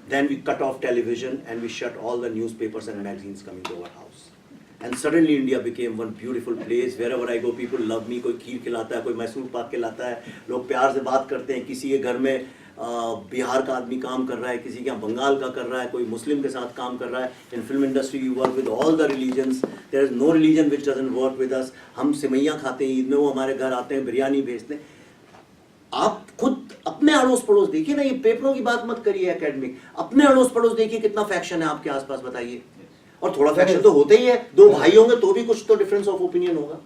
Then we cut off television and we shut all the newspapers and magazines coming to our house. And suddenly India became one beautiful place. Wherever I go, people love me. कोई खीर खिलाता है, कोई मैसूर पाक खिलाता है, लोग प्यार से बात करते हैं. किसी के घर में बिहार का आदमी काम कर रहा है, किसी के यहाँ बंगाल का कर रहा है, कोई मुस्लिम के साथ काम कर रहा है. In film industry we work with all the religions. There is no religion which doesn't work with us. हम सिमैया खाते हैं ईद में, वो हमारे घर आते हैं, बिरयानी भेजते हैं. आप खुद अपने अड़ोस पड़ोस देखिए ना, ये पेपरों की बात मत करिए एकेडमिक, अपने अड़ोस पड़ोस देखिए कितना फैक्शन है आपके आसपास, बताइए. और थोड़ा फैक्शन तो होते ही है, दो भाई होंगे तो भी कुछ तो डिफरेंस ऑफ ओपिनियन होगा.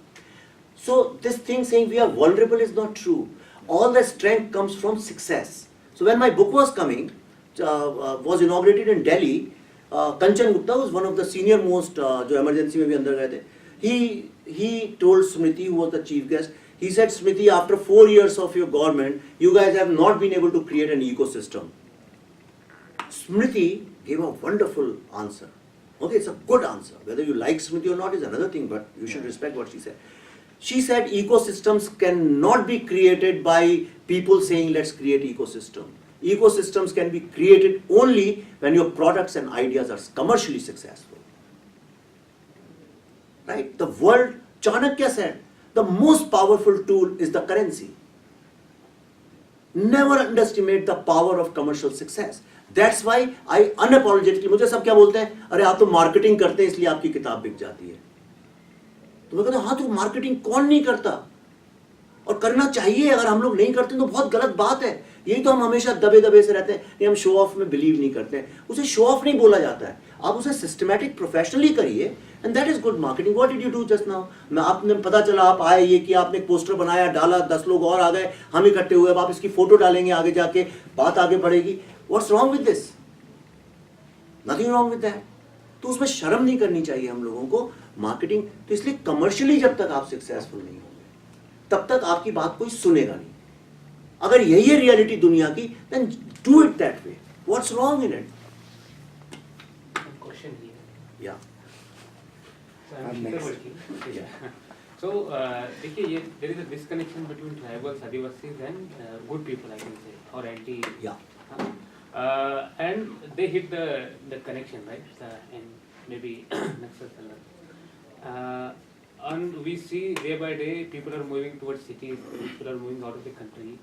So this thing saying we are vulnerable is not true. All the strength comes from success. So when my book was coming, was inaugurated in Delhi, Kanchan Gupta was one of the senior most जो emergency में भी अंदर गए थे. He told Smriti, who was the chief guest, he said, Smriti, after 4 years of your government, you guys have not been able to create an ecosystem. Smriti gave a wonderful answer. Okay, it's a good answer. Whether you like Smriti or not is another thing, but you should respect what she said. She said ecosystems cannot be created by people saying let's create ecosystem. Ecosystems can be created only when your products and ideas are commercially successful. Right? The world, Chanakya said, the most powerful tool is the currency. Never underestimate the power of commercial success. That's why I unapologetically, मुझे सब क्या बोलते हैं, अरे आप तो marketing करते हैं इसलिए आपकी किताब बिक जाती है. तो मैं कहता हूँ हाँ, तो मार्केटिंग कौन नहीं करता, और करना चाहिए. अगर हम लोग नहीं करते तो बहुत गलत बात है. यही तो हम हमेशा दबे दबे से रहते हैं, नहीं हम शो ऑफ में बिलीव नहीं करते हैं. उसे शो ऑफ नहीं बोला जाता है, आप उसे सिस्टमैटिक प्रोफेशनली करिए, and that is good marketing. What did you do just now? मैं आपने पता चला आप आए, ये कि आपने एक पोस्टर बनाया, डाला, 10 लोग और आ गए, हम इकट्ठे हुए, अब आप इसकी फोटो डालेंगे, आगे जाके बात आगे बढ़ेगी. What's wrong with this? Nothing wrong with that. तो उसमें शर्म नहीं करनी चाहिए हम लोगों को. मार्केटिंग तो इसलिए कमर्शियली जब तक आप सक्सेसफुल नहीं होंगे तब तक आपकी बात कोई सुनेगा नहीं. अगर यही है रियलिटी दुनिया की, then do it that way. What's wrong in it? Question here. या So I'm Shikhar Varki. So देखिए, ये there is a disconnection between tribals, Adivasis and good people, I can say, or anti. या And they hit the connection, right? And maybe Naxals. And we see day by day people are moving towards cities, people are moving out of the country.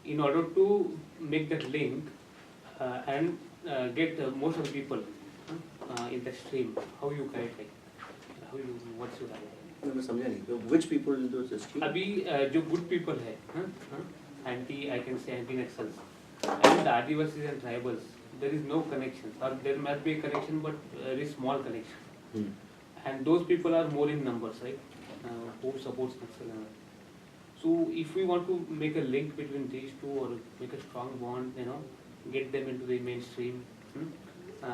In order to make that link and get most of the people in the stream, how you guide, like, how you, what should I? मैं समझा नहीं. Which people in those streets? अभी जो good people है, anti, I can say anti Naxals, and the Adivasis and tribals, there is no connection, or there must be a connection, but very small connection. And those people are more in numbers, right? Who supports Naxal. So if we want to make a link between these two, or make a strong bond, get them into the mainstream,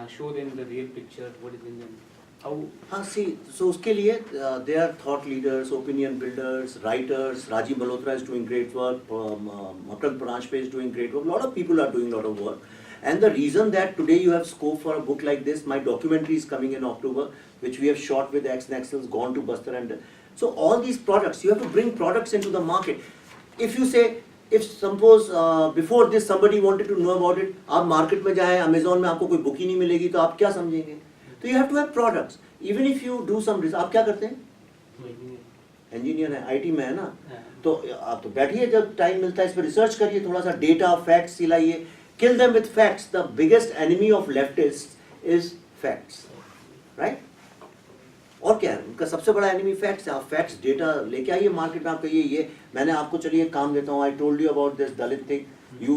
show them the real picture, what is in them. How? हाँ, see, so उसके लिए they are thought leaders, opinion builders, writers. Rajiv Malhotra is doing great work. Makal Pranashpe is doing great work. A lot of people are doing a lot of work. And the reason that today you have scope for a book like this, my documentary is coming in October, which we have shot with ex-Naxals, gone to Bastar, and so all these products, you have to bring products into the market. If you say, if suppose before this somebody wanted to know about it, आप market में जाएं, Amazon में आपको कोई book ही नहीं मिलेगी, तो आप क्या समझेंगे? तो you have to have products. Even if you do some research, आप क्या करते हैं? इंजीनियर है, आईटी में है ना, तो आप तो बैठिए, जब टाइम मिलता है इस पर रिसर्च करिए, थोड़ा सा डेटा फैक्ट्स लाइए, kill them with facts. The biggest enemy of leftist is facts, right? और क्या है उनका सबसे बड़ा एनिमी? फैक्ट्स है. आप फैक्ट्स डेटा लेके आइए मार्केट में, आप कहिए ये मैंने आपको चलिए काम देता हूँ, I told you about this Dalit thing, you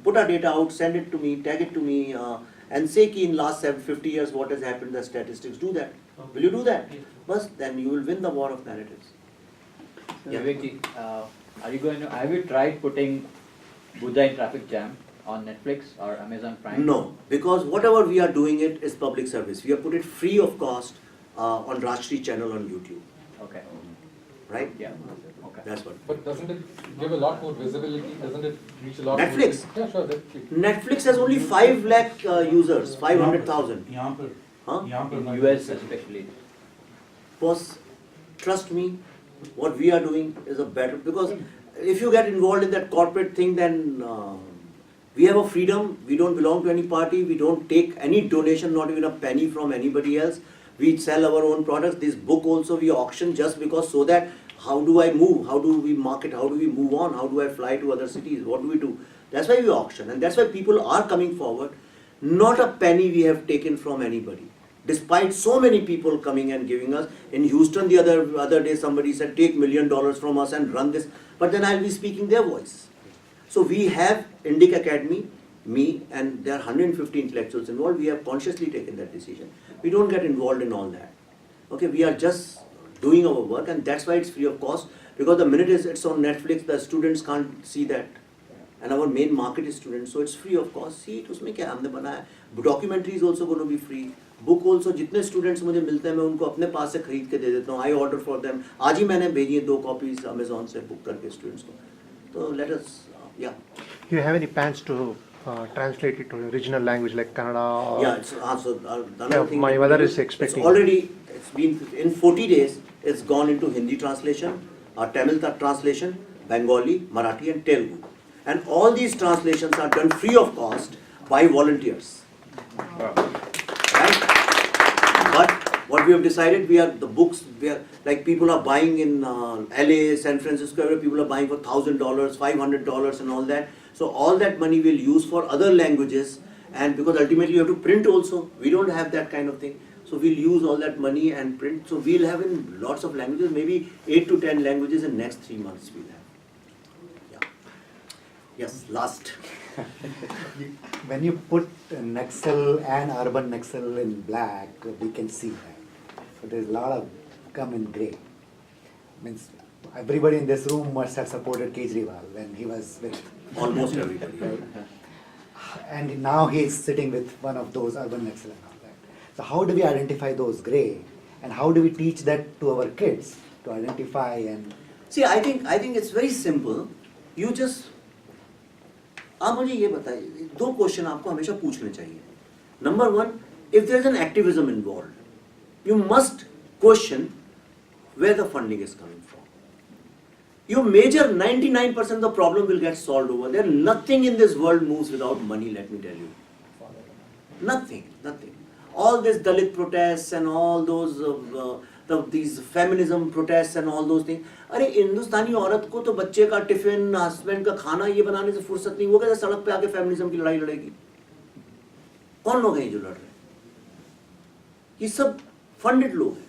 put a data out, send it to me, tag it to me, and say कि in last 50 years what has happened, the statistics. Do that. Will you do that? But then you will win the war of narratives. Yeah. Vivek ji, have you tried putting Buddha in Traffic Jam on Netflix or Amazon Prime? No, because whatever we are doing it is public service. We have put it free of cost on Rashtriya channel on YouTube. Okay. Right? Yeah. Okay. That's what. But doesn't it give a lot more visibility? Doesn't it reach a lot Netflix? more? Yeah, sure. Please. Netflix has only 5 lakh users, 500,000. यहाँ पर Huh? यहाँ पर In US especially. Boss, trust me, what we are doing is a better, because if you get involved in that corporate thing, then we have a freedom. We don't belong to any party. We don't take any donation, not even a penny from anybody else. We sell our own products. This book also we auction just because, so that how do I move? How do we market? How do we move on? How do I fly to other cities? What do we do? That's why we auction, and that's why people are coming forward. Not a penny we have taken from anybody. Despite so many people coming and giving us. In Houston the other day somebody said, take $1 million from us and run this. But then I'll be speaking their voice. So we have Indic Academy, me, and there are 150 intellectuals involved. We have consciously taken that decision. We don't get involved in all that. Okay, we are just doing our work, and that's why it's free of cost. Because the minute it's on Netflix, the students can't see that. And our main market is students, so it's free of cost. See, उसमें क्या हमने बनाया. Documentary is also going to be free. Book also, जितने students मुझे मिलते हैं मैं उनको अपने पास से खरीद के दे देता हूँ. I order for them. आज ही मैंने भेजी है 2 copies Amazon से book करके students को. So let us, yeah. Do you have any plans to translate it to original language like Kannada? Or Yeah, it's also another thing. my that mother we is do, expecting. It's already, it's been in 40 days. It's gone into Hindi translation, Tamil translation, Bengali, Marathi, and Telugu. And all these translations are done free of cost by volunteers. Right? But what we have decided, the books, like people are buying in LA, San Francisco, people are buying for $1,000, $500 and all that. So all that money we'll use for other languages, and because ultimately you have to print also. We don't have that kind of thing. So we'll use all that money and print. So we'll have in lots of languages, maybe 8 to 10 languages in next 3 months we'll have. Yeah. Yes, last. When you put Naxal and urban Naxal in black, we can see that. So there's a lot of gum in grey. Means everybody in this room must have supported Kejriwal when he was with. Almost everybody. Right? And now he's sitting with one of those urban Naxal and all that. So how do we identify those grey? And how do we teach that to our kids to identify and... See, I think it's very simple. You just, आप मुझे ये बताइए, 2 question आपको हमेशा पूछने चाहिए. Number 1, if there is an activism involved, you must question where the funding is coming from. Your major 99% of the problem will get solved over there. Nothing in this world moves without money, let me tell you. Nothing. All this Dalit protests and all those these feminism protests and all those things. अरे हिंदुस्तानी औरत को तो बच्चे का tiffin, husband का खाना ये बनाने से फुर्सत नहीं, वो कैसे सड़क पे आके फेमिनिज्म की लड़ाई लड़ेगी? कौन लोग हैं जो लड़ रहे हैं? ये सब फंडेड लोग हैं.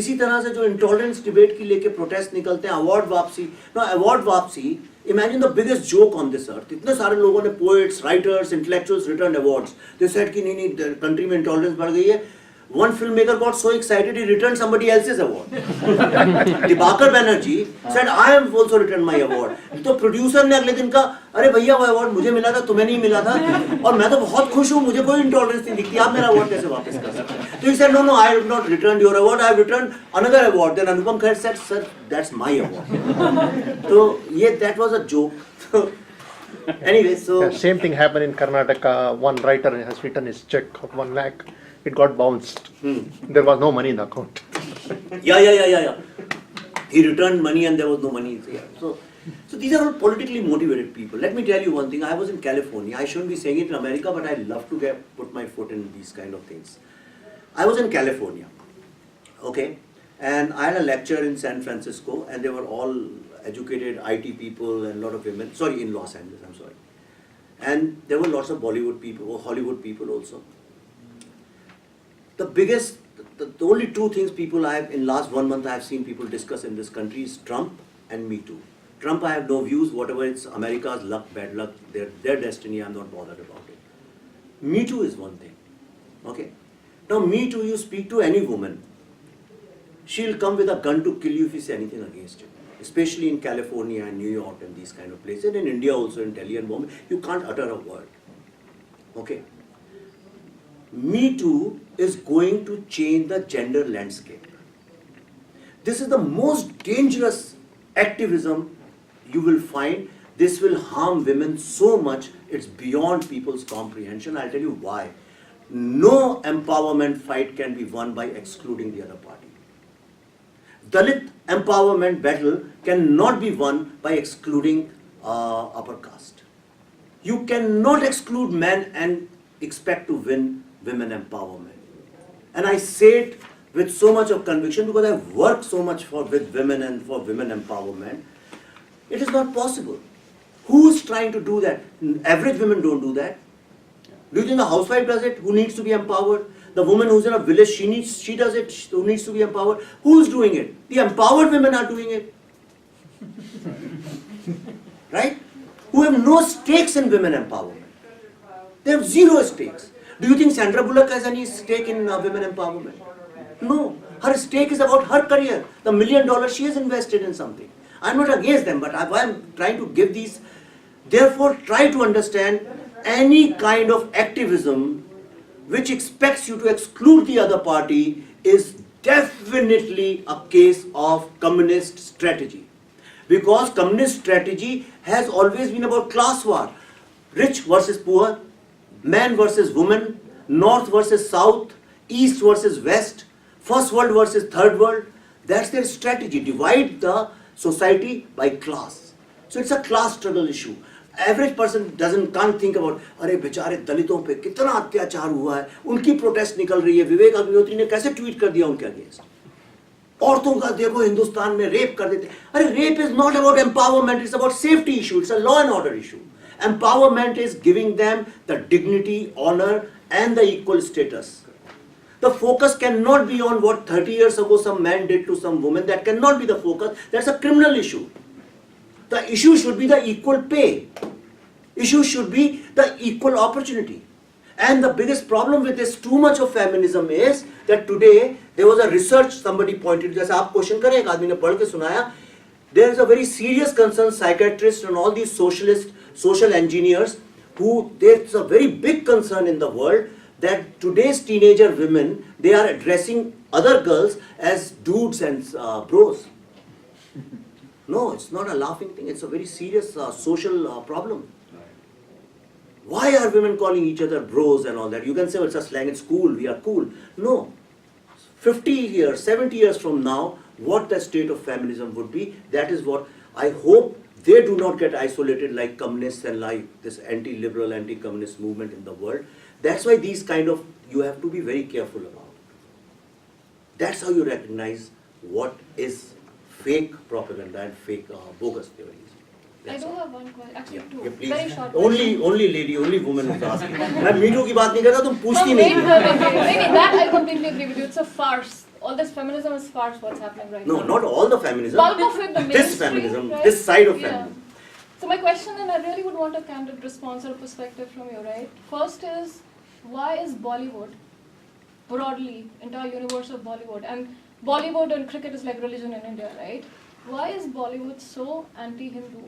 इसी तरह से जो इंटॉलरेंस डिबेट की लेके प्रोटेस्ट निकलते हैं, अवार्ड वापसी, imagine the biggest joke on this earth. इतने सारे लोगों ने, poets, writers, intellectuals returned awards. They said कि नहीं country में intolerance बढ़ गई है. One filmmaker got so excited he returned somebody else's award. Dibakar Banerjee said, I have also returned my award. तो producer ने अगले दिन कहा, अरे भैया वो award मुझे मिला था, तुम्हें नहीं मिला था, और मैं तो बहुत खुश हूँ, मुझे कोई intolerance नहीं दिखती, आप मेरा award कैसे वापस कर सकते हैं? तो he said, no, I have not returned your award, I have returned another award. Then Anupam Kher said, sir, that's my award. So yeah, that was a joke. Anyway, so Yeah, same thing happened in Karnataka. One writer has written his check of 1 lakh. It got bounced. There was no money in the account. Yeah. He returned money and there was no money. Yeah. So these are all politically motivated people. Let me tell you one thing. I was in California. I shouldn't be saying it in America, but I love to put my foot in these kind of things. I was in California. Okay. And I had a lecture in San Francisco, and they were all educated IT people and a lot of women, sorry, in Los Angeles, I'm sorry. And there were lots of Bollywood people, or Hollywood people also. The biggest, the only two things people I have, in last 1 month I have seen people discuss in this country is Trump and Me Too. Trump, I have no views, whatever it's America's luck, bad luck, their destiny, I'm not bothered about it. Me Too is one thing, okay? Now Me Too, you speak to any woman, she'll come with a gun to kill you if you say anything against it. Especially in California and New York and these kind of places, and in India also, in Delhi and Bombay, you can't utter a word, okay? Me Too is going to change the gender landscape. This is the most dangerous activism you will find. This will harm women so much, it's beyond people's comprehension. I'll tell you why. No empowerment fight can be won by excluding the other party. Dalit empowerment battle cannot be won by excluding upper caste. You cannot exclude men and expect to win women empowerment. And I say it with so much of conviction because I've worked so much with women and for women empowerment. It is not possible. Who is trying to do that? Average women don't do that. Do you think the housewife does it? Who needs to be empowered? The woman who's in a village, she does it, who needs to be empowered. Who's doing it? The empowered women are doing it. Right? Who have no stakes in women empowerment. They have zero stakes. Do you think Sandra Bullock has any stake in women empowerment? No. Her stake is about her career. The $1 million she has invested in something. I'm not against them, but I'm trying to give these. Therefore, try to understand any kind of activism which expects you to exclude the other party is definitely a case of communist strategy. Because communist strategy has always been about class war. Rich versus poor, man versus woman, north versus south, east versus west, first world versus third world. That's their strategy. Divide the society by class. So it's a class struggle issue. Average person can't think about, अरे बेचारे दलितों पे कितना अत्याचार हुआ है, उनकी protest निकल रही है, विवेक अग्निहोत्री ने कैसे ट्वीट कर दिया उनके अगेंस्ट, औरतों का देखो हिंदुस्तान में रेप कर देते, अरे rape is not about empowerment, it's about safety issue, it's a law and order issue. Empowerment is giving them the dignity, honor and the equal status. The focus cannot be on what 30 years ago some man did to some woman, that cannot be the focus, that's a criminal issue. The issue should be the equal pay. Issue should be the equal opportunity. And the biggest problem with this too much of feminism is that today there was a research somebody pointed, जैसे आप question करें एक आदमी ने पढ़ के सुनाया, there is a very serious concern, psychiatrists and all these social engineers, who there's a very big concern in the world that today's teenager women, they are addressing other girls as dudes and bros. No, it's not a laughing thing. It's a very serious social problem. Why are women calling each other bros and all that? You can say, well, it's a slang, it's cool, we are cool. No. 50 years, 70 years from now, what the state of feminism would be, that is what I hope they do not get isolated like communists and like this anti-liberal, anti-communist movement in the world. That's why these kind of, you have to be very careful about. That's how you recognize what is fake propaganda and fake bogus theories. I do have one question, actually two, Yeah, please. very short Only lady, only woman is asking. मैं me too की बात नहीं कर रहा, तुम पूछती wait, नहीं wait, that I completely agree with you. It's a farce. All this feminism is farce, what's happening right No, now. not all the feminism. Bulk of it, the This mainstream, feminism, right? this side of Yeah. feminism. So my question, and I really would want a candid response or a perspective from you, right? First is, why is Bollywood, broadly, entire universe of Bollywood, and Bollywood and cricket is like religion in India, right? Why is Bollywood so anti-Hindu,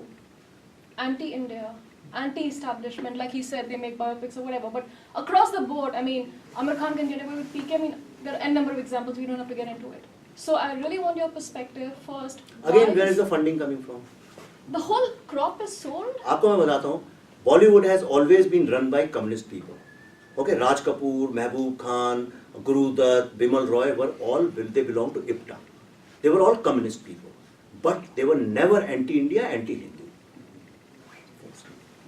anti-India, anti-establishment? Like he said, they make biopics or whatever, but across the board, I mean, Amir Khan can get away with PK, I mean, there are n number of examples, we don't have to get into it. So I really want your perspective first. Again, why where is the funding coming from? The whole crop is sold? आपको मैं बताता हूँ, Bollywood has always been run by communist people. Okay, Raj Kapoor, Mehboob Khan, Guru Dutt, Bimal Roy were all, they belonged to IPTA. They were all communist people. But they were never anti-India, anti-Hindu.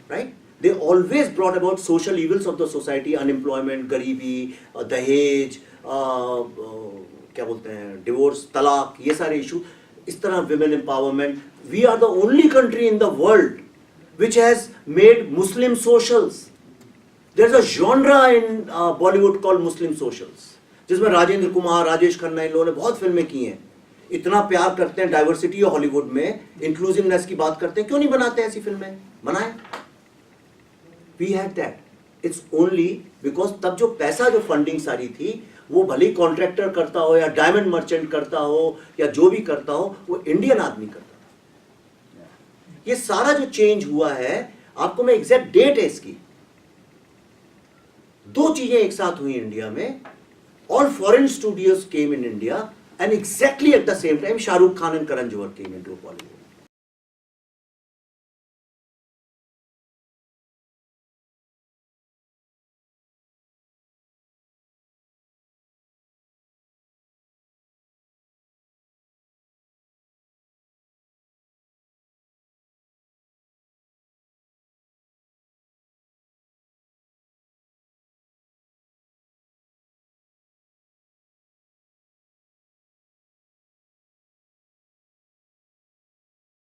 Right? They always brought about social evils of the society, unemployment, garibi, Dahej, क्या बोलते हैं, divorce, तलाक, ये सारे issue, इस तरह women empowerment. We are the only country in the world which has made Muslim socials. There's a genre in Bollywood called Muslim socials, जिसमें राजेंद्र कुमार, राजेश खन्ना, इन लोगों ने बहुत फिल्में की हैं. इतना प्यार करते हैं डाइवर्सिटी और हॉलीवुड में, इंक्लूसिवनेस की बात करते हैं, क्यों नहीं बनाते ऐसी फिल्में? बनाएं. We had that. It's only because तब जो पैसा, जो फंडिंग सारी थी, वो भले ही कॉन्ट्रैक्टर करता हो या डायमंड मर्चेंट करता हो या जो भी करता हो, वो इंडियन आदमी करता. ये सारा जो चेंज हुआ है, आपको मैं एग्जैक्ट डेट है इसकी, 2 चीजें एक साथ हुई इंडिया में. All foreign studios came in India and exactly at the same time Shahrukh Khan and Karan Johar came into Bollywood.